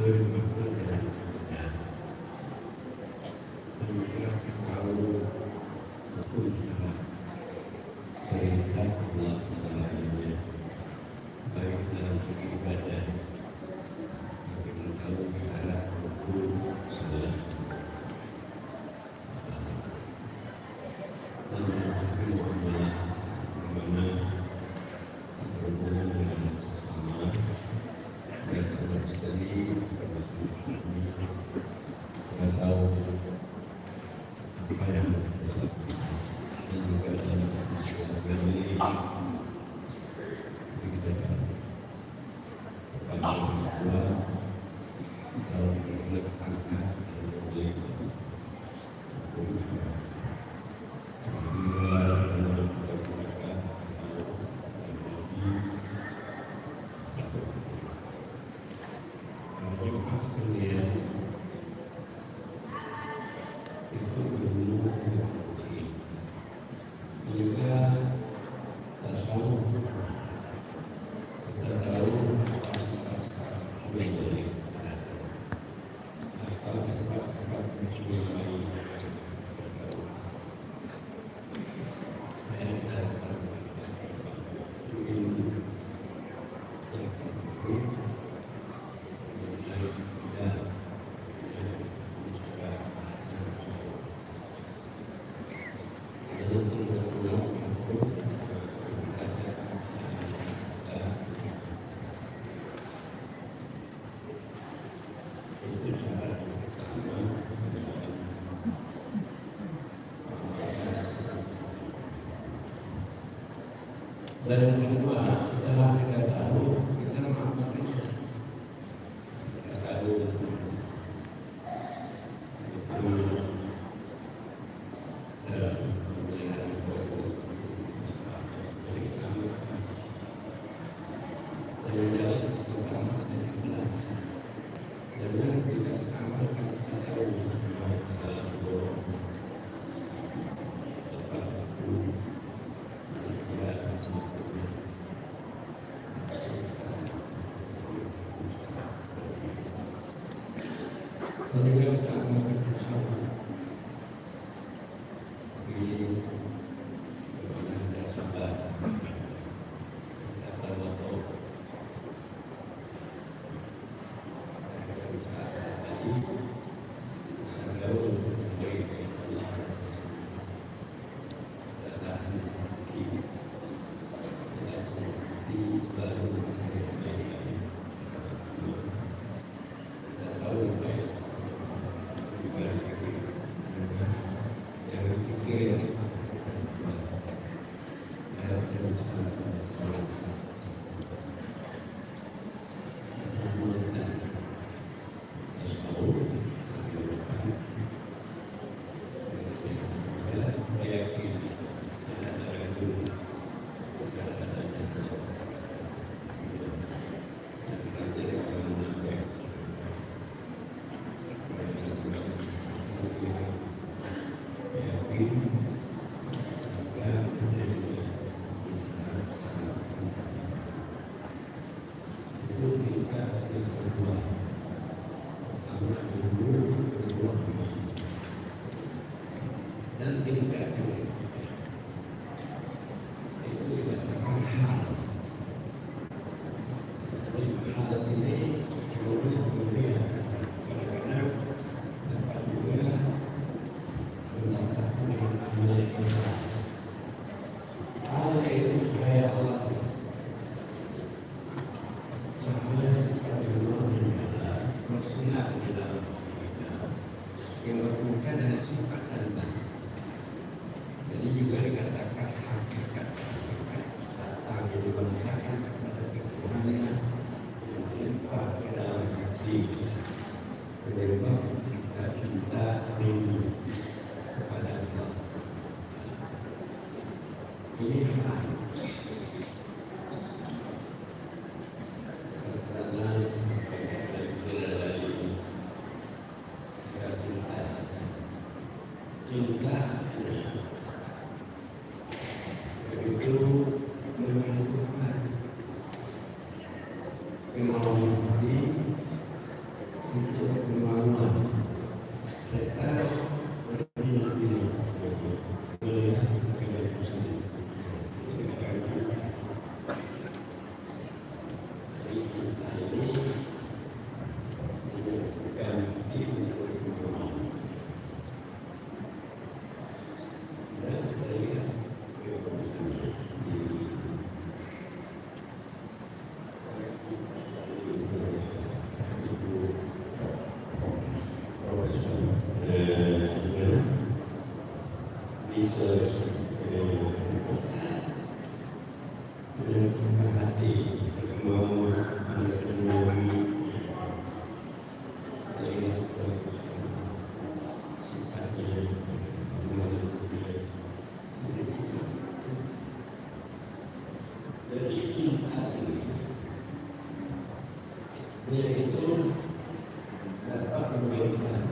غير Dan yang kedua, setelah kita tahu, kita mengamalkannya. Kita tahu itu dalam pemeliharaan itu dari kami dari dalam pertama dari bulan dan yang tidak amalkan kita tahu bahwa salah sebuah tempat itu Beliau tak makan bersama di mana sabar kita tahu kita bisa tadi sangat baik Allah dan di selalu dan tingkat itu dikatakan hal. Jadi hal ini kemudian kadang-kadang dapat juga mendapatkan dengan amal yang ikhlas. Hal itu supaya Allah supaya kita bersunat di dalam kita yang berbuka dan sifat dan tanda. Jadi juga dikatakan hakikat datang yang dibenarkan kepada Tuhannya yang melimpah ke dalam hati menyebab kita cinta rindu kepada Allah. Ini hal karena cinta itu menentukan kemauan hati untuk kemauan serta berniat melihat kebagusan dari kita ini menentukan hati untuk kemauan dan melihat kebagusan bisa menentukan hati kemauan anda sendiri melihat sifatnya dari cinta ini dia itu dapat memberikan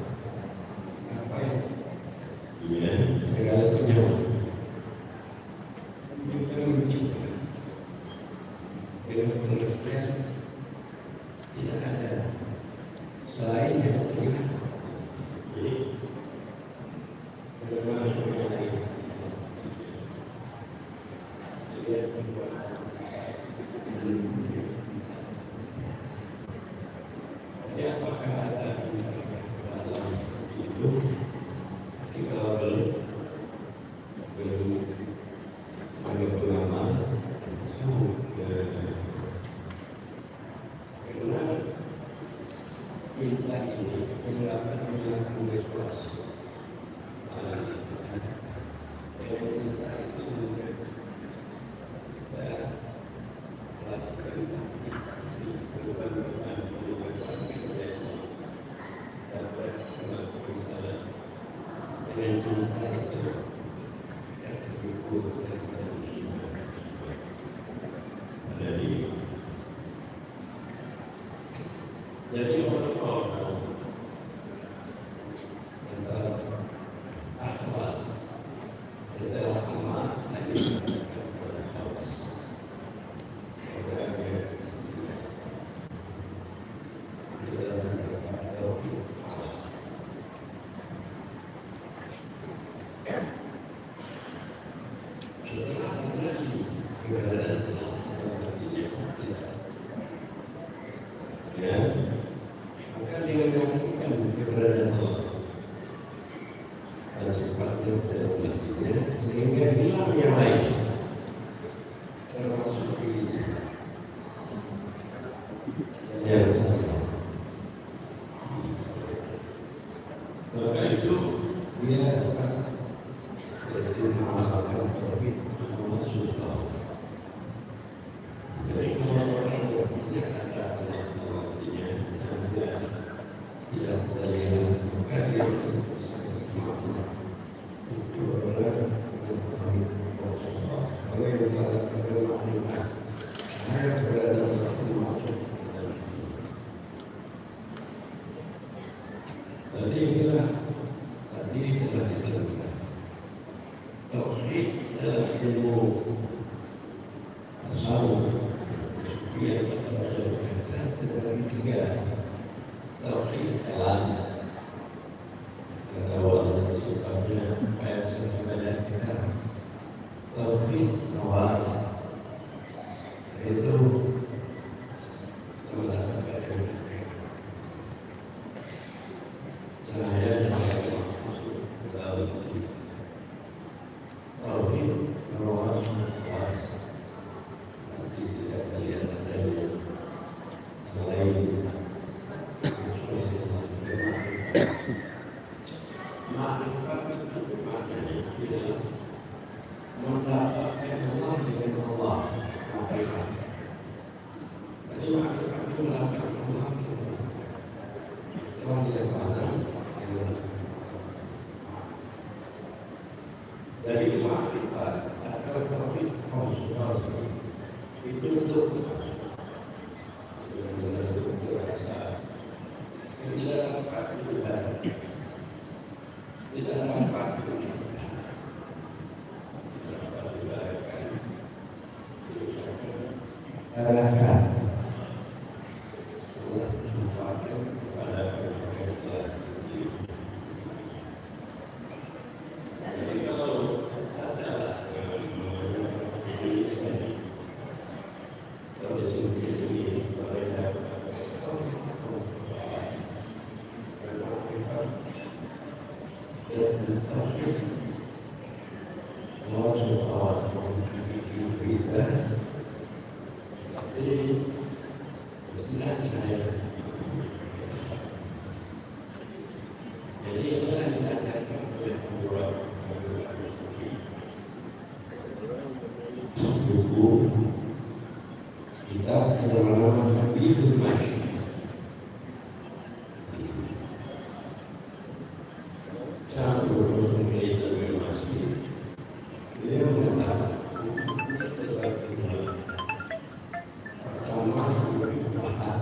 apa yang segala penyawa juga mencipta dengan pengertian tidak ada selain yang terlihat. Jadi termasuk yang lain lihat jadi apakah ada dalam hidup ketika belum ada pengalaman karena cinta ini dapat menghilangkan resolusi. Dengan cinta itu kita lakukan aktivitas perubahan dapat melakukan salah. Dengan cinta itu dan bersyukur daripada musibah jadi orang-orang antara ahwal setelah amal lagi awas kita ya, maka dia menyaksikan keberadaan Allah dan sifatnya dan sehingga hilang yang lain termasuk dirinya. Maka itu dia dapat mengamalkan tauhid semua susah. Jadi kalau orang yang tidak ada Allah-Nya dan dia tidak terlihat, maka dia bersama itu adalah yang Rasulullah. Kalau yang tidak ada makrifat, hanya berada dalam maksud. Tadi telah diterangkan tauhid dalam ilmu tasawuf sufian ada terbagi tiga. Tauhid kalam kata Allah sifatnya ayat sebadan kita. Tauhid awal itu saya masuk ke dalam itu. Tauhid rawas was nanti tidak terlihat adanya yang lain. Makrifat itu maknanya adalah mendapatkan Allah dengan Allah. Makrifat. Jadi makrifat itu mendapatkan Allah dengan Allah. Tuhan yang mana? Dari makrifat atau tauhid khusus itu untuk tidak dapat diubah, tidak dapat diubahkan. Kita yang menamakan itu masih sangat berurus itu masih dia mengatakan pertama bahan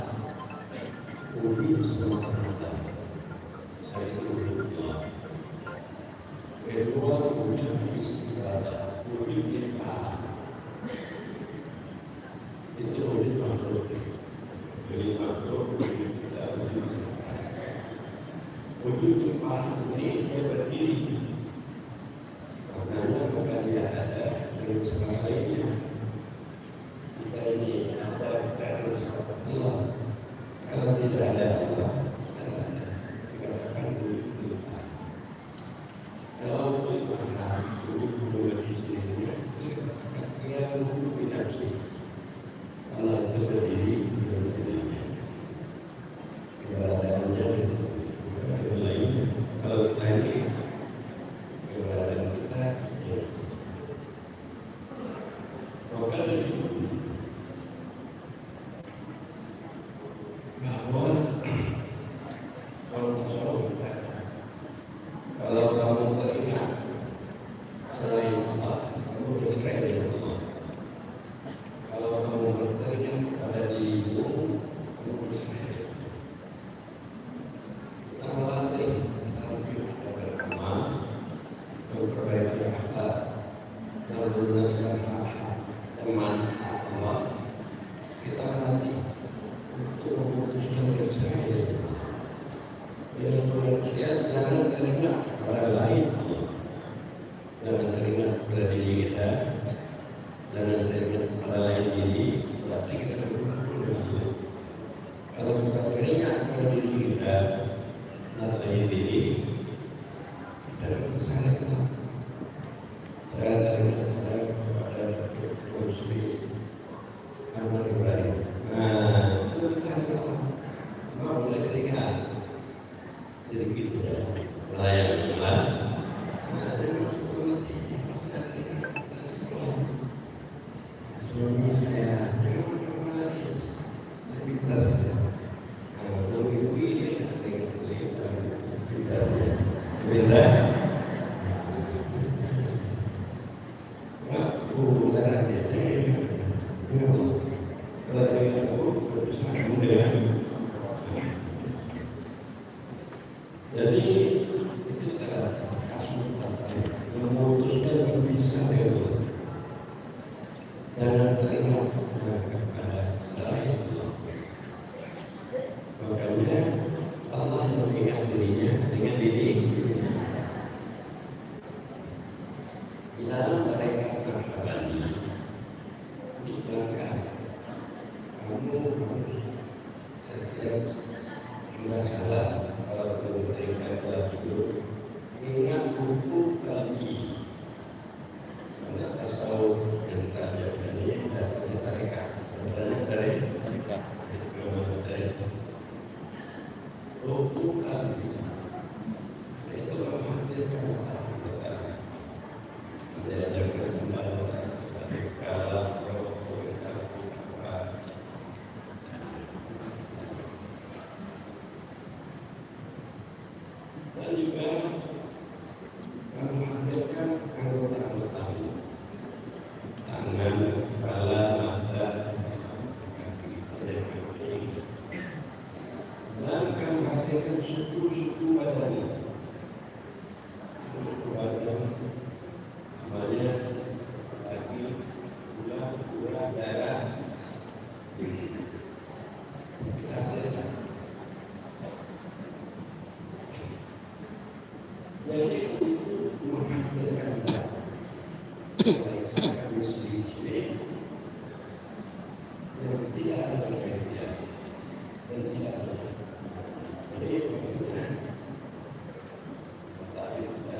ubi semua perintah dari Allah. Kedua ubi istiqadah, ubi ibadah. Itu ubi makhluk. Jadi makhluk kita ubi ibadah ini dia berdiri. Karena bukan dia ada dari sebagainya. Kita ini ada terus Allah. Kalau tidak ada Allah, dikatakan ubi ibadah. Kalau ubi ibadah, ubi berdiri sendirinya, dikatakan dia ubi nafsi. Allah itu berdiri dengan sendirinya. Keberadaannya yang lainnya. Kalau kita ini keberadaan kita ya. kalau diri kita natain diri dan kesalahan itu saya dari kepada kursi Anwar Ibrahim. Nah, itu kesalahan semua boleh teringat sedikit sudah melayani malam. Nah, dan masuk ke suami saya jangan macam lagi. Saya minta saja. Kalau ibu ini dengan minta saja. Minta. Bu, darah dia. Kalau jangan aku berusaha muda. Jadi itu adalah kasus memutuskan yang bisa lewat. Dan teringat kepada selain Allah. Makanya Allah mengingat dirinya dengan diri. Di dalam mereka bersabari diterangkan kamu harus setiap sudah salah kalau belum teringat dalam sudut ingat 20 kali. Karena tasawuf yang kita ajarkan ini dasarnya tarekat. Dasarnya tarekat. Tarekat. 20 kali. Itu menghadirkan Allah. Dia ajarkan kembali tarekat. Dan juga menghadirkan anggota-anggota tangan, kepala, mata, kaki, dan akan menghadirkan suku-suku badannya. Suku badan, namanya kaki, tulang, darah. Kita hadirkan. Jadi untuk menghadirkan kami sendiri yang tidak ada perbedaan dan tidak ada. Jadi bagaimana? Tapi kita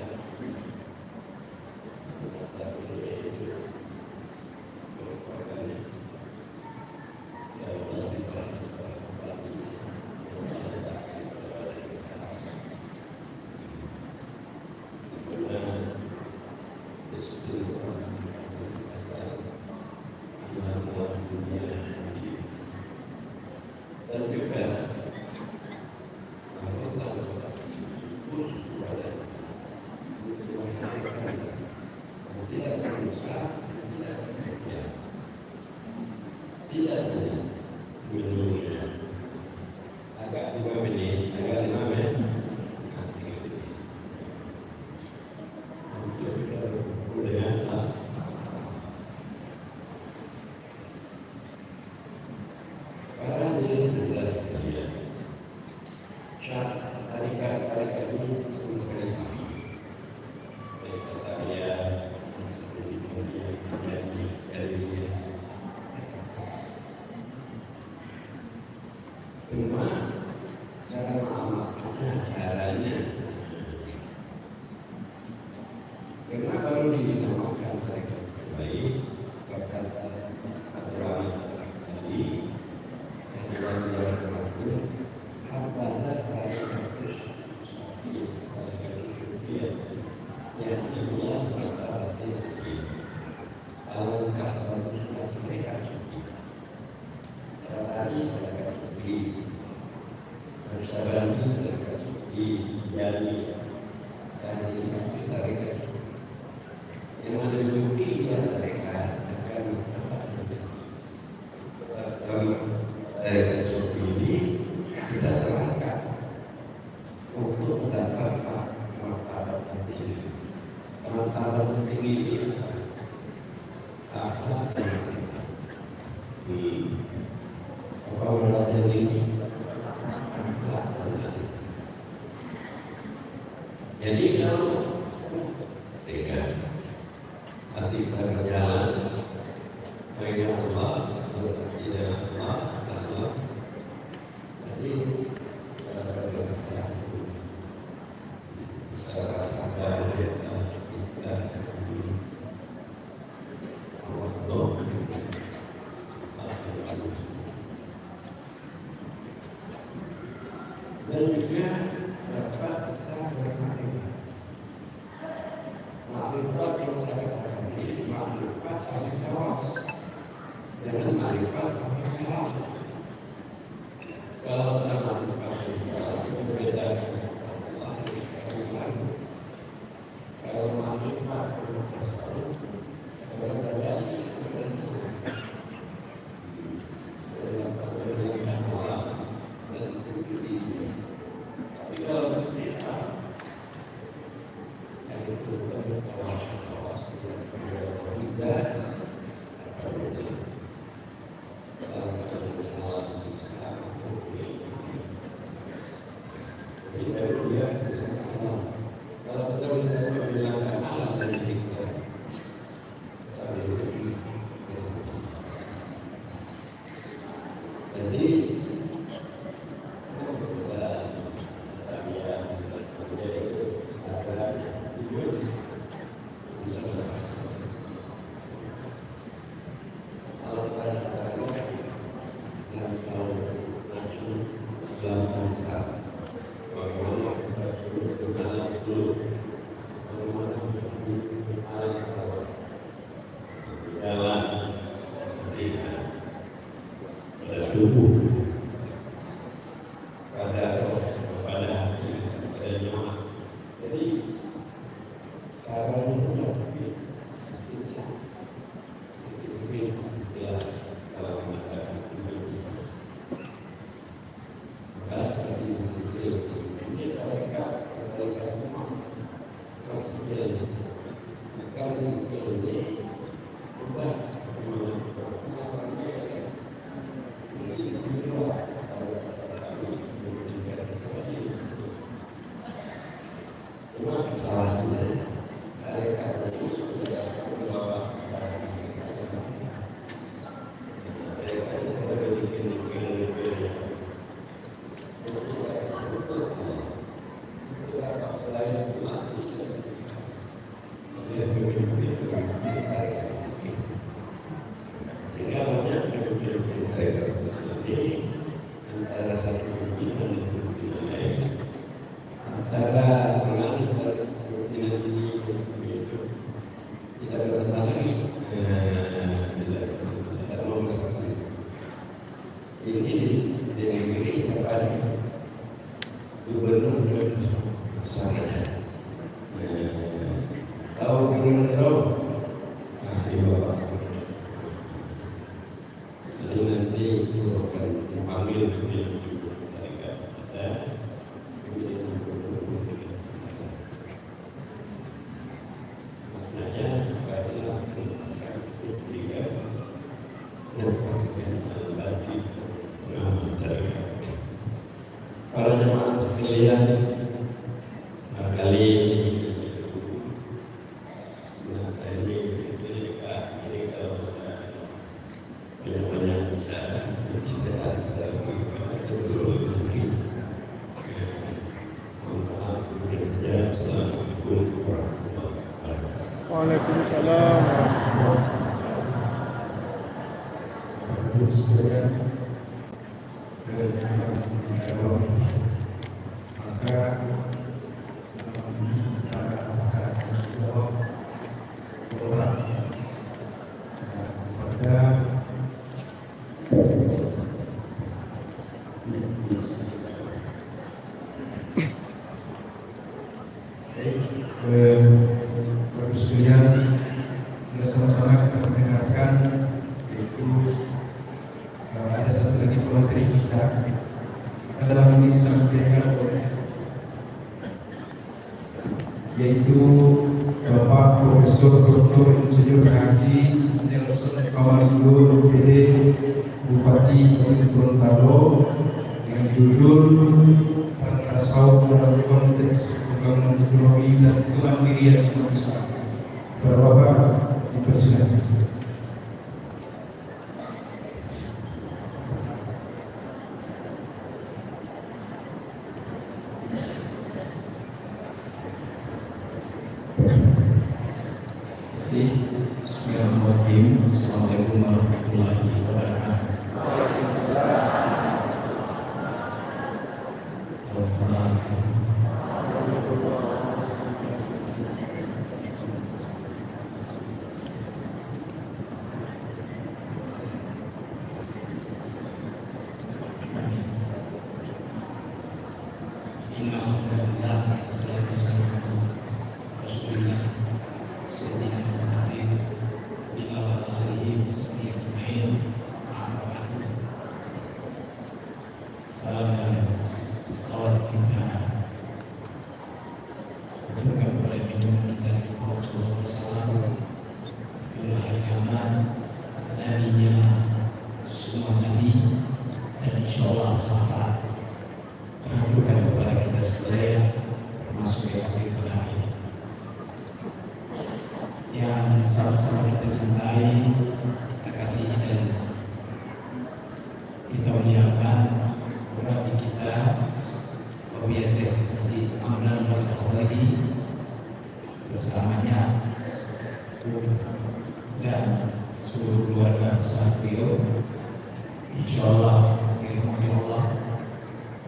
itu merupakan yang tidak dan juga tidak berusaha, tidak bekerja, tidak minumnya. Agak 5 menit, agak 5 menit, 3 menit. Untuk kita berkumpul dengan Allah. Para hadirin jelas sekalian, syarat tarikat ini sama sekali sama. Vegetarian, kemudian menjadi darinya. Cuma cara mengamalkannya, caranya, karena baru dinamakan tarikat baik, kata Abdurrahman tadi. Yang dilakukan habala tarikatus sapi tarikatus sufiah yang dimulai antara tinggi alangkah bagusnya tarikat sufi terakhir tarikat sufi bersabani tarikat sufi jani dan ini tarikat sufi yang menunjuki yang tarikat akan tarikat sufi ini kita terangkat untuk mendapat martabat tinggi. Martabat tinggi ini akhlak dan apa martabat ini? Akhlak dan jadi kalau dengan hati kita berjalan dengan Allah, berhati dengan Allah, jadi kita untuk dan juga dapat kita bermakrifat. Makrifat yang saya katakan ini makrifat kami kawas, jangan makrifat kami kalah. Kalau tak makrifat itu berbeda dengan Allah. Kalau makrifat bertasawuf, kalau dalam tertentu dalam perbedaan orang dan diri. Tapi kalau berbeda, yang itu kawas tidak tubuh pada roh, pada hati, pada nyawa. Jadi caranya itu istilah kalau mengatakan maka seperti ini mereka semua maksudnya maka ini bukan antara satu pimpinan dan pimpinan lain, antara pengaruh dari pimpinan ini itu tidak bertentangan lagi. Tidak nomor satu. Ini di negeri kepada gubernur dan sarana. Tahu gubernur tahu? Di bawah. Jadi nanti itu akan dipanggil maknanya supaya para jemaah sekalian, kali Waalaikumsalam. Bapak sekalian, kita sama-sama kita mendengarkan yaitu ada satu lagi pemateri kita adalah ini disampaikan oleh yaitu Bapak Profesor Dr. Insinyur Haji Nelson Kamarindo PD Bupati Gorontalo dengan judul Tasawuf dalam konteks pembangunan ekonomi dan kemandirian bangsa. Bapak dipersilakan. kasih. Bismillahirrahmanirrahim. Assalamualaikum warahmatullahi wabarakatuh. Yang sama-sama kita cintai, kita kasihi dan kita muliakan Nabi kita Abu Yasir Haji Amran Al-Khalidi bersamanya dan seluruh keluarga besar beliau, insyaallah dirahmati Allah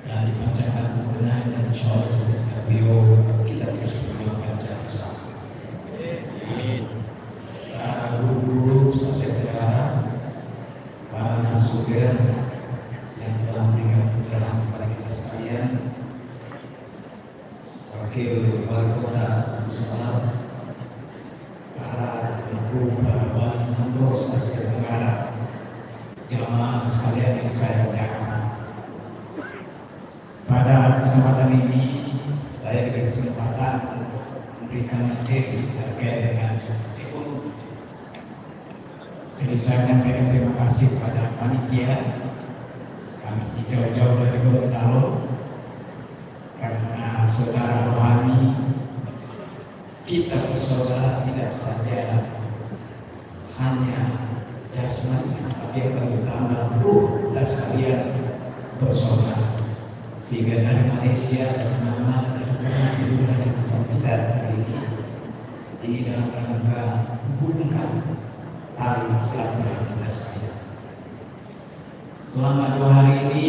dan dipanjangkan umurnya, dan insyaallah cita-cita beliau kita terus berjuangkan secara bersama. Para guru-guru sosial negara, para narasumber yang telah memberikan pencerahan kepada kita sekalian, Wakil Wali Kota Nusa, para guru, para wali nando sosial negara, jamaah sekalian yang saya muliakan. Pada kesempatan ini saya diberi kesempatan untuk memberikan materi terkait dengan ekonomi. Jadi saya menyampaikan terima kasih kepada panitia kami jauh-jauh dari Gorontalo, karena saudara rohani kita bersaudara tidak saja hanya jasmani, tapi yang paling utama ruh dan sekalian bersaudara. Sehingga dari Malaysia, dari mana, dari negara yang macam kita hari ini dalam rangka hubungkan tali silaturahmi kita sekalian. Selama 2 hari ini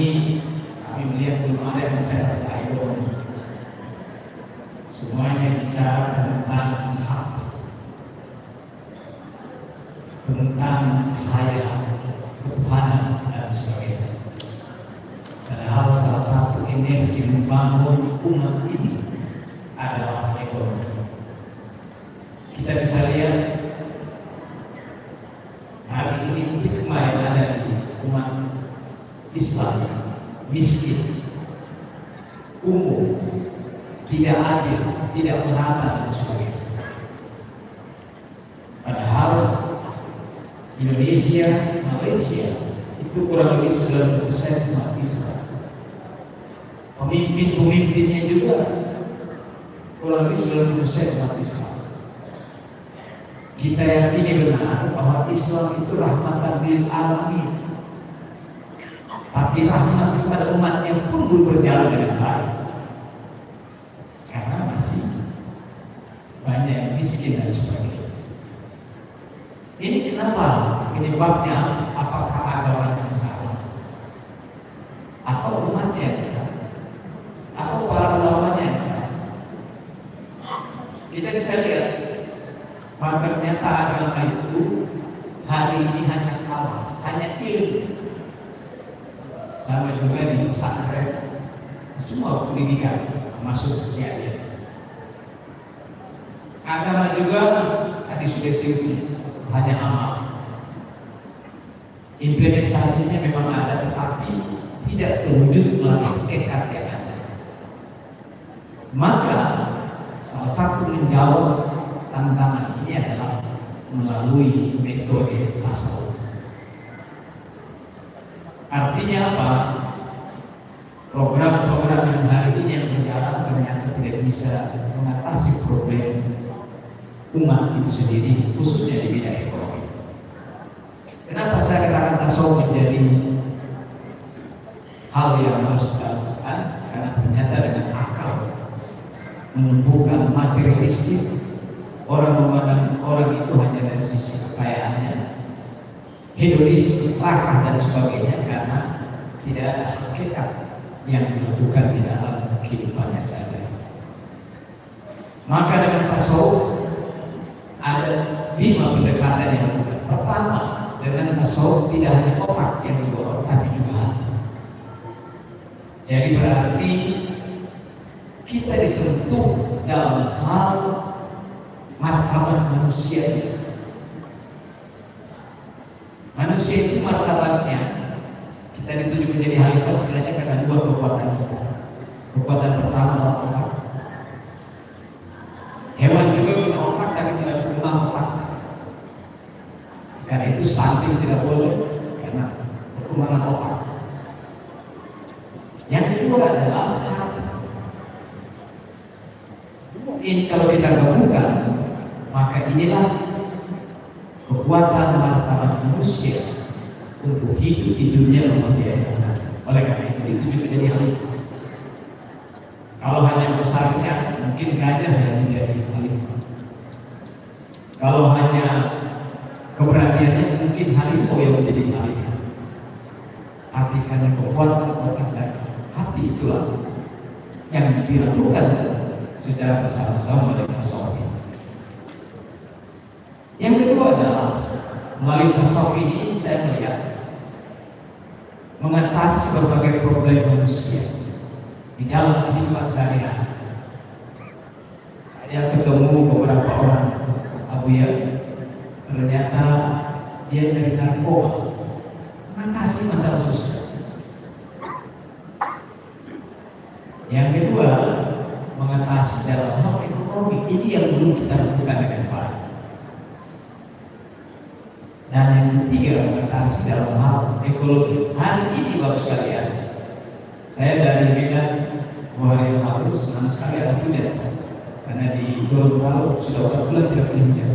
kami melihat belum ada yang bicara tentang ekonomi. Semuanya bicara tentang hak, tentang cahaya ketuhanan dan sebagainya. Padahal salah satu inersi membangun umat ini adalah ekonomi. Kita bisa lihat hari ini stigma yang ada di umat Islam, miskin, kumuh, tidak adil, tidak merata dan sebagainya. Padahal Indonesia, Malaysia itu kurang lebih 90% umat Islam. Pemimpin-pemimpinnya juga kurang lebih 90% umat Islam. Kita yakini benar bahwa Islam itu rahmatan lil alamin. Tapi rahmat kepada umatnya pun belum berjalan dengan baik, karena masih banyak yang miskin dan sebagainya. Ini kenapa? Penyebabnya apakah ada orang yang salah, atau umatnya yang salah, atau para ulamanya yang salah? Kita bisa lihat bahwa ternyata agama itu hari ini hanya kalah, hanya ilmu. Sama juga di pesantren, semua pendidikan masuk dia. Agama juga tadi sudah disebut hanya amal. Implementasinya memang ada, tetapi tidak terwujud melalui tekad yang ada. Maka salah satu menjawab tantangan ini adalah melalui metode tasawuf. Artinya apa? Program-program yang hari ini yang berjalan ternyata tidak bisa mengatasi problem umat itu sendiri, khususnya di bidang ekonomi. Kenapa saya katakan tasawuf menjadi hal yang harus dilakukan? Karena ternyata dengan akal menumbuhkan materialistik, orang memandang orang itu itu hanya dari sisi kekayaannya, hedonisme, serakah dan sebagainya, karena tidak ada hakikat yang dilakukan di dalam kehidupannya saja. Maka dengan tasawuf ada 5 pendekatan yang dilakukan. Pertama, dengan tasawuf tidak hanya otak yang didorong, tapi juga hati. Jadi berarti kita disentuh dalam hal martabat manusia. Manusia itu martabatnya, kita dituju menjadi khalifah sebenarnya karena 2 kekuatan kita. Kekuatan pertama adalah otak. Hewan juga punya otak tapi tidak punya otak. Karena itu stunting tidak boleh karena perkembangan otak. Yang kedua adalah hati. Ini kalau kita gabungkan, maka inilah kekuatan martabat manusia untuk hidup di dunia manusia. Oleh karena itu juga menjadi khalifah. Kalau hanya besarnya, mungkin gajah yang menjadi khalifah. Kalau hanya keberaniannya, mungkin harimau yang menjadi khalifah. Tapi karena kekuatan otak dan hati itulah yang dilakukan secara bersama-sama oleh tasawuf. Yang kedua adalah melalui tasawuf ini saya melihat mengatasi berbagai problem manusia di dalam kehidupan sehari-hari. Saya ketemu beberapa orang Abuya, ternyata dia dari narkoba, mengatasi masalah sosial. Yang kedua, mengatasi dalam hal ekonomi. Ini yang belum kita lakukan dengan baik. Dan yang ketiga, mengatasi dalam hal ekologi. Hari ini baru sekalian, saya dari Medan 2 hari yang lalu senang sekali ada hujan, karena di Gorontalo sudah 4 bulan tidak pernah hujan.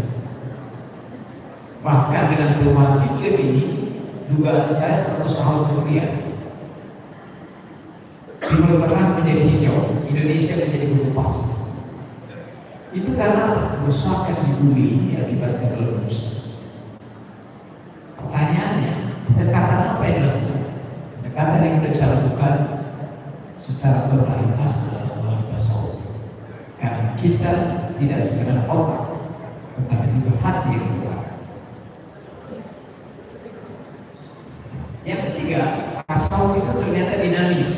Bahkan dengan perubahan iklim ini, dugaan saya 100 tahun kemudian Timur Tengah menjadi hijau, Indonesia menjadi gurun pasir. Itu karena kerusakan di bumi ini akibatkan oleh manusia. Pertanyaannya, pendekatan apa yang dilakukan? Pendekatan yang kita bisa lakukan secara totalitas adalah melalui tasawuf. Karena kita tidak sekedar otak, tetapi juga hati yang kuat. Yang ketiga, tasawuf itu ternyata dinamis.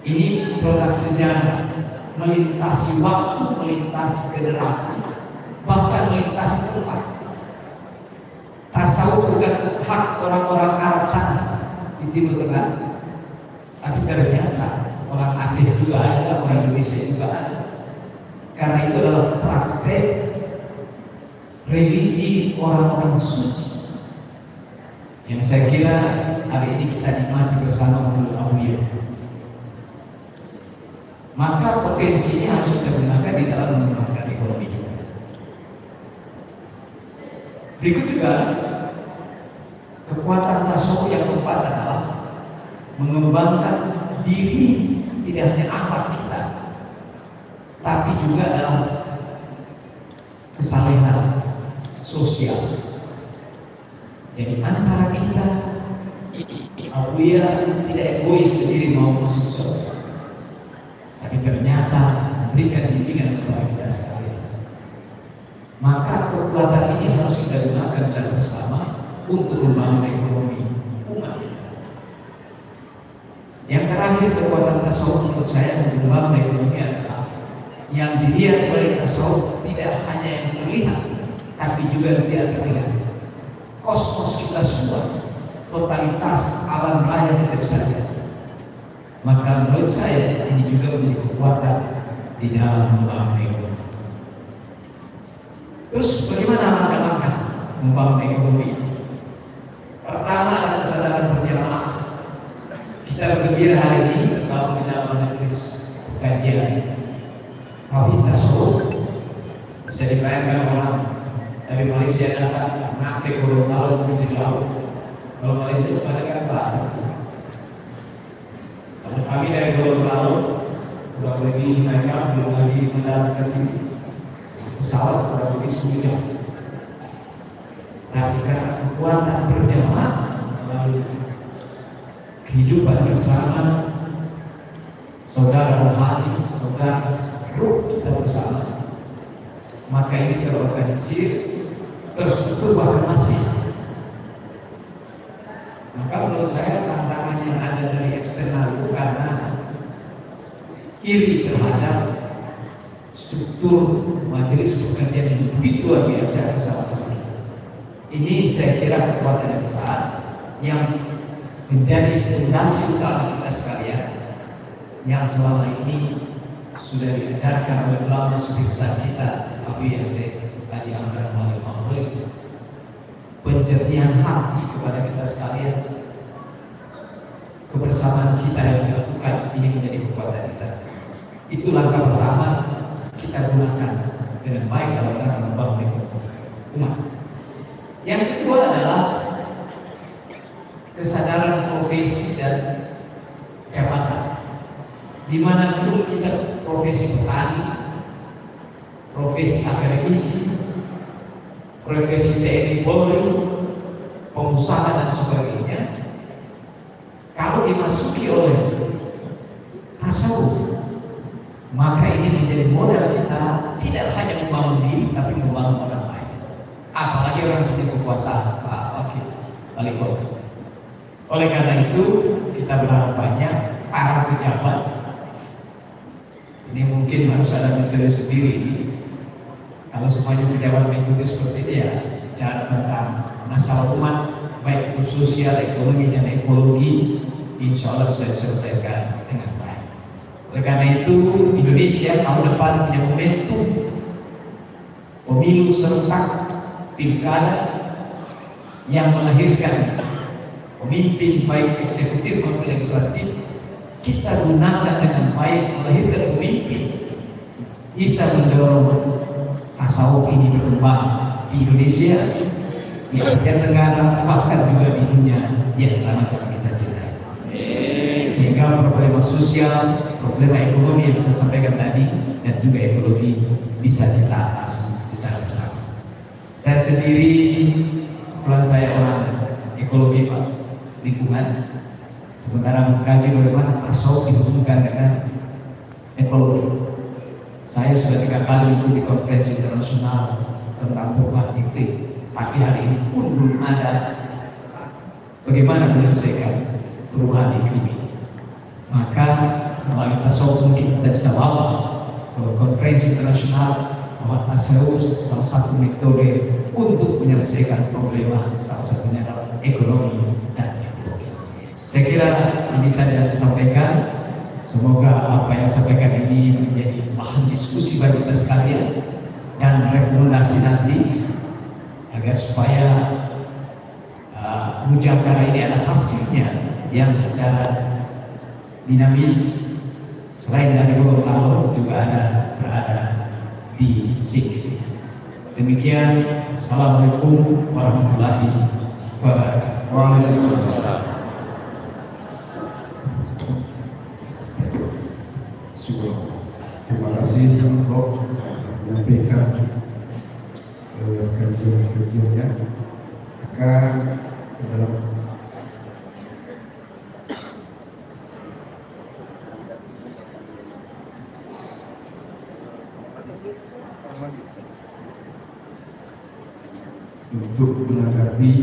Ini produk sejarah, melintasi waktu, melintasi generasi, bahkan melintasi tempat. Tasawuf bukan hak orang-orang Arab sana di Timur Tengah, tapi ternyata orang Aceh juga ada, orang Indonesia juga ada. Karena itu adalah praktek religi orang-orang suci yang saya kira hari ini kita nikmati bersama Nurul Aulia. Maka potensinya harus kita gunakan di dalam mengembangkan ekonomi kita. Berikut juga kekuatan tasawuf yang keempat adalah mengembangkan diri, tidak hanya akhlak kita, tapi juga dalam kesalehan sosial. Jadi antara kita, Aulia tidak egois sendiri mau masuk surga, tapi ternyata memberikan bimbingan kepada kita sekalian. Maka kekuatan ini harus kita gunakan secara bersama untuk membangun ekonomi umat kita. Yang terakhir, kekuatan tasawuf menurut saya untuk membangun ekonomi adalah yang dilihat oleh tasawuf tidak hanya yang terlihat, tapi juga yang tidak terlihat. Kosmos kita semua, totalitas alam raya kita bisa lihat. Maka menurut saya ini juga menjadi kekuatan di dalam membangun ekonomi. Terus bagaimana langkah-langkah membangun ekonomi? Pertama adalah kesadaran berjamaah. Kita bergembira hari ini tergabung di dalam majelis kajian tauhid tasawuf. Bisa dibayangkan orang dari Malaysia datang karena ke Gorontalo begitu jauh. Kalau Malaysia itu pada kan Batak. Kalau kami dari Gorontalo kurang lebih 5 jam belum lagi mendarat ke sini. pesawat kurang lebih 10 jam. Tapi karena kekuatan berjamaah melalui kehidupan bersama, saudara rohani, saudara ruh kita bersama, maka ini terorganisir, terstruktur, bahkan masif. Maka menurut saya tantangan yang ada dari eksternal itu karena iri terhadap struktur majelis pekerjaan yang begitu luar biasa bersama-sama kita. Ini saya kira kekuatan yang besar yang menjadi fondasi utama kita sekalian, yang selama ini sudah diajarkan oleh ulama sufi besar kita, Habib Yasir Haji Amran Mahmud, penjernihan hati kepada kita sekalian. Kebersamaan kita yang dilakukan ini menjadi kekuatan kita. Itu langkah pertama kita gunakan dengan baik dalam rangka membangun umat. Yang kedua adalah kesadaran profesi dan jabatan. Di mana pun kita profesi petani, profesi akademisi, profesi TNI Polri, pengusaha dan sebagainya, kalau dimasuki oleh tasawuf, maka ini menjadi modal kita tidak hanya membangun diri tapi membangun orang lain. Apalagi orang punya kekuasaan, Pak Wakil Wali Kota. Oleh karena itu kita berharap banyak para pejabat ini mungkin harus ada metode sendiri. Kalau semuanya pejabat mengikuti seperti ini ya, cara tentang masalah umat baik itu sosial, ekonomi dan ekologi, insya Allah bisa diselesaikan dengan baik. Oleh karena itu Indonesia tahun depan punya momentum pemilu serentak pilkada yang melahirkan pemimpin baik eksekutif maupun legislatif. Kita gunakan dengan baik melahirkan pemimpin bisa mendorong tasawuf ini berkembang di Indonesia, di Asia Tenggara, bahkan juga di dunia yang sama-sama kita cintai. Sehingga problema sosial, problema ekonomi yang saya sampaikan tadi dan juga ekologi bisa kita atasi secara bersama. Saya sendiri, kebetulan saya orang ekologi Pak, lingkungan, sementara mengkaji bagaimana tasawuf dihubungkan dengan ekologi. Saya sudah 3 kali mengikuti konferensi internasional tentang perubahan iklim, tapi hari ini pun belum ada bagaimana menyelesaikan perubahan iklim ini. Maka melalui tasawuf mungkin kita bisa bawa ke konferensi internasional bahwa tasawuf salah satu metode untuk menyelesaikan problema, salah satunya adalah ekonomi dan ekologi. Saya kira ini saja saya sampaikan. Semoga apa yang saya sampaikan ini menjadi bahan diskusi bagi kita sekalian dan rekomendasi nanti agar supaya mujakara ini ada hasilnya yang secara dinamis, selain dari Gorontalo juga berada di sini. Demikian, assalamualaikum warahmatullahi wabarakatuh. Waalaikumsalam. Terima kasih Prof menyampaikan kajian-kajiannya. Akan dalam untuk menanggapi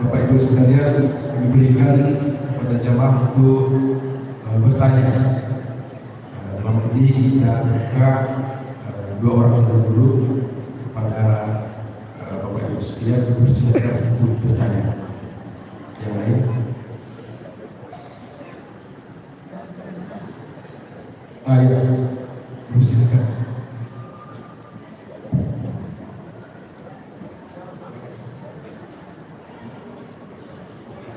Bapak Ibu sekalian, kami berikan kepada jamaah untuk bertanya. Dalam ini kita buka 2 orang saja dulu kepada Bapak Ibu sekalian untuk bersilakan untuk bertanya. Yang lain. Ya, bersilakan.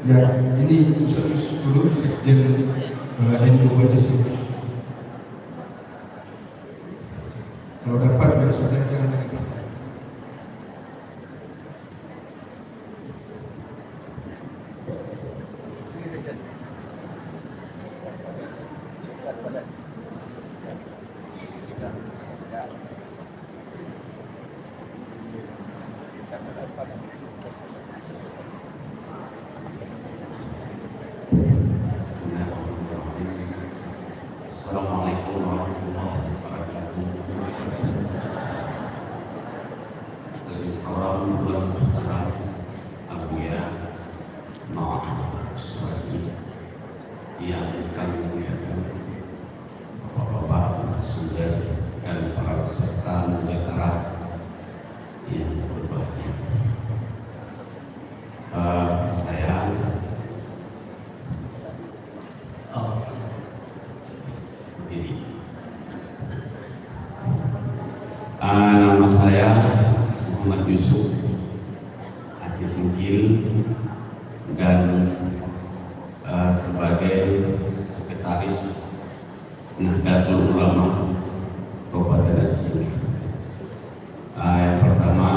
Ya, ini Ustaz Yusuf dulu, Sekjen NU Pancasila. Kalau dapat ya sudah, jangan lagi bertanya. Assalamualaikum warahmatullahi wabarakatuh. Al-Karam wal Muhtaram Abuya Ma'aswati yang kami muliakan, Bapak-bapak, saudara dan para peserta mujakarah yang berbahagia. Saya begini. Nama saya Muhammad Yusuf Haji Singkil dan sebagai sekretaris Nahdlatul Ulama Kabupaten Aceh Singkil. Yang pertama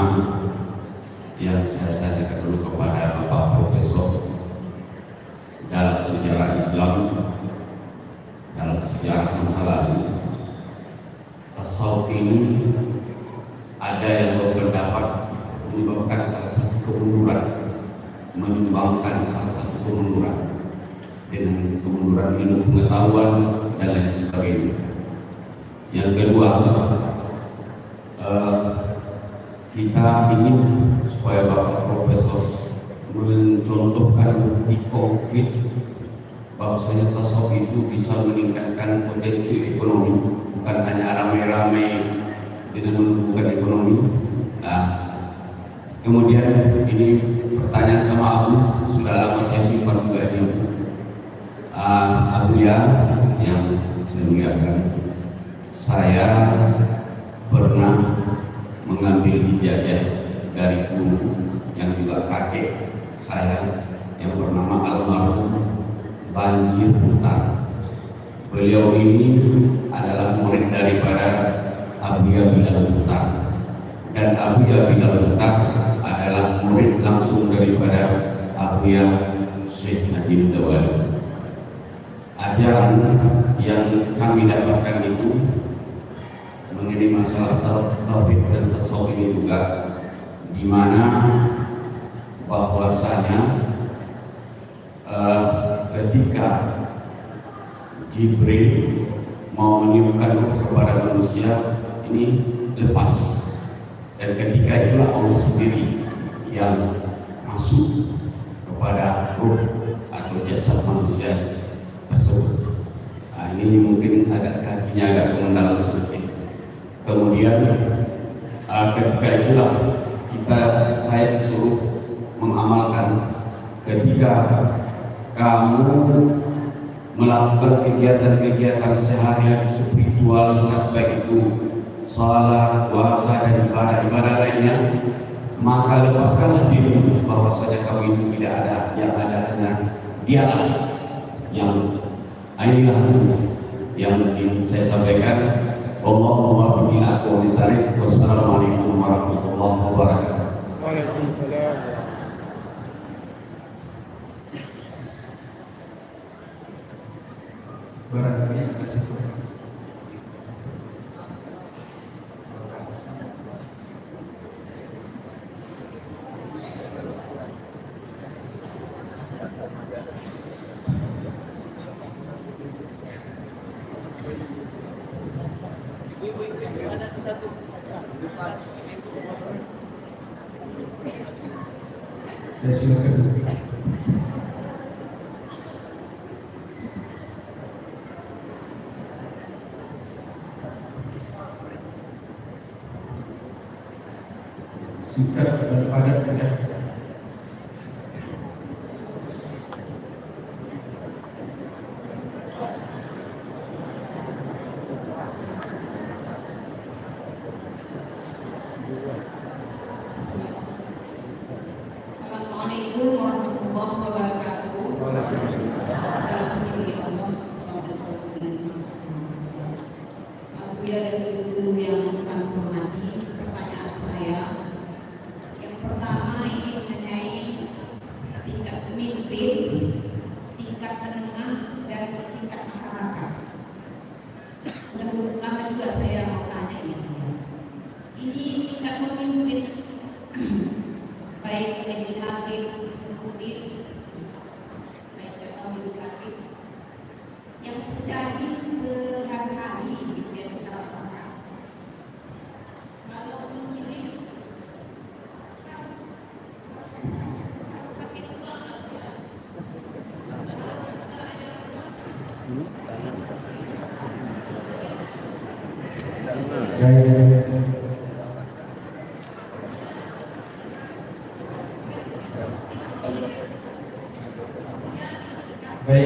yang saya tanyakan dulu kepada Bapak Profesor, dalam sejarah Islam, dalam sejarah masa lalu, tasawuf ini ada yang berpendapat menyebabkan salah satu kemunduran, menyumbangkan salah satu kemunduran dengan kemunduran ilmu pengetahuan dan lain sebagainya. Yang kedua, kita ingin supaya Bapak Profesor mencontohkan bukti konkret bahwasanya tasawuf itu bisa meningkatkan potensi ekonomi, bukan hanya ramai-ramai dengan menumbuhkan ekonomi. Nah, kemudian ini pertanyaan sama Abu, sudah lama saya simpan juga ini. Abu ya, yang saya muliakan, saya pernah mengambil ijazah dari guru yang juga kakek saya yang bernama almarhum Banjir Putar. Beliau ini adalah murid daripada Abuya Bilal Putar, dan Abuya Bilal Putar adalah murid langsung daripada Abuya Syekh Najib Dawali. Ajaran yang kami dapatkan itu mengenai masalah tauhid dan tasawuf ini juga, di mana bahwasanya ketika Jibril mau meniupkan ruh kepada manusia ini lepas, dan ketika itulah Allah sendiri yang masuk kepada ruh atau jasad manusia tersebut. Nah, ini mungkin agak kajinya agak mendalam sedikit. Kemudian ketika itulah saya disuruh mengamalkan, ketika kamu melakukan kegiatan-kegiatan sehari-hari spiritualitas, baik itu salat, puasa dan ibadah-ibadah lainnya, maka lepaskanlah dirimu bahwasanya kamu itu tidak ada, yang ada hanya Dialah yang inilah yang mungkin saya sampaikan. Allahumma bihi aku ditarik. Wassalamualaikum warahmatullahi wabarakatuh. Waalaikumsalam. Barangkali ada satu. Ya, silakan. Singkat dan padat ya. Assalamualaikum warahmatullahi wabarakatuh. Salam bagi Allah, salam dan salam Abuya dan guru yang kami hormati. Pertanyaan saya yang pertama ini mengenai tingkat pemimpin, tingkat menengah dan tingkat masyarakat. Sudah lama juga saya mau tanya ini tingkat pemimpin baik legislatif, eksekutif, saya tidak tahu yudikatif, yang terjadi sehari Baik,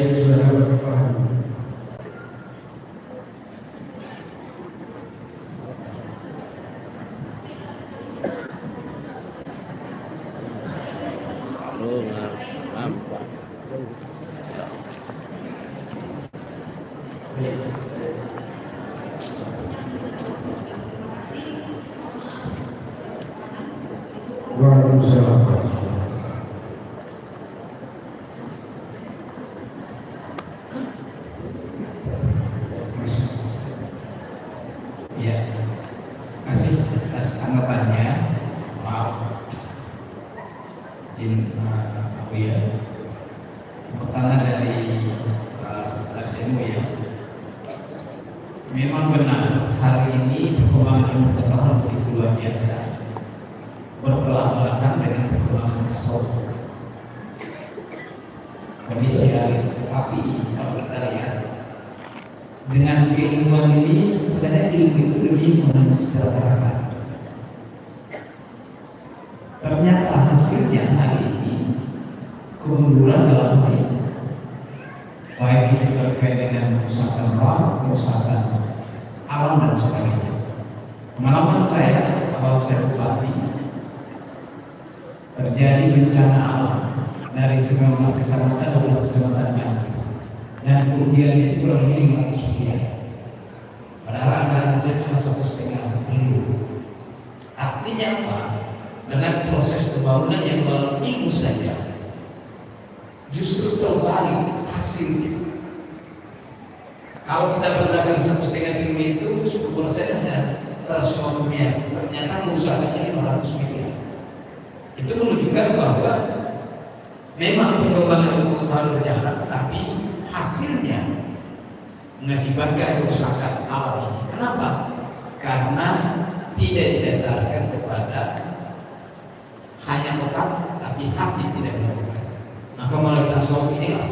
saudara berpaham. Waalaikumsalam. Ya, kasih atas tanggapannya. Maaf, izin aku ya. Pertanyaan dari seputar semu ya. Memang benar hari ini perkembangan ilmu pengetahuan begitu luar biasa, bertolak belakang dengan perkembangan tasawuf. Kondisi hari itu, tapi kalau kita lihat dengan keilmuan ini sebenarnya ilmu itu lebih mensejahterakan. Ternyata hasilnya hari ini kemunduran dalam hal itu, baik itu terkait dengan kerusakan roh, kerusakan alam dan sebagainya. Pengalaman saya awal saya bupati, terjadi bencana alam dari 19 kecamatan, 12 kecamatan yang dan kemudian itu kurang lebih 500 miliar. Padahal anggaran saya cuma 1,5 triliun. Artinya apa? Dengan proses pembangunan yang baru minggu saja, justru terbalik hasilnya. Kalau kita berdagang 1,5 triliun itu 10% hanya 150 miliar. Ternyata kerusakannya 500 miliar. Itu menunjukkan bahwa memang perkembangan ilmu pengetahuan berjalan, tetapi hasilnya mengakibatkan kerusakan alam ini. Kenapa? Karena tidak didasarkan kepada hanya otak, tapi hati tidak dilakukan. Maka melalui tasawuf inilah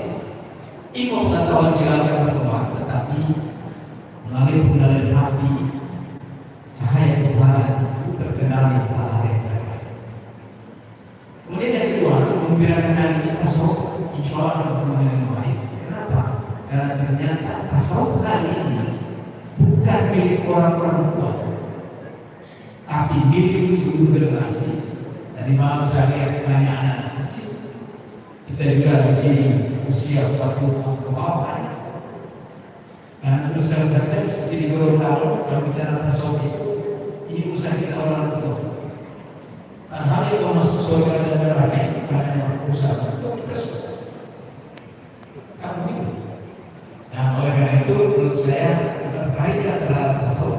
ilmu pengetahuan silakan berkembang, tetapi melalui pengendalian hati, cahaya Tuhan itu terkendali pada hari mereka. Kemudian yang kedua, membiarkan ini tasawuf insya Allah akan berkembang dengan baik. Kenapa? Karena ternyata tasawuf kali ini bukan milik orang-orang tua, tapi milik seluruh generasi. Tadi malam saya lihat banyak anak kecil. Kita juga di sini usia 40 tahun ke bawah kan. Karena tulisan saya seperti di Gorontalo kalau bicara tasawuf itu, ini usaha kita orang tua. Hal yang mau masuk surga dan neraka itu karena usaha itu kita sudah. Kamu itu. Nah oleh karena itu menurut saya ketertarikan terhadap tasawuf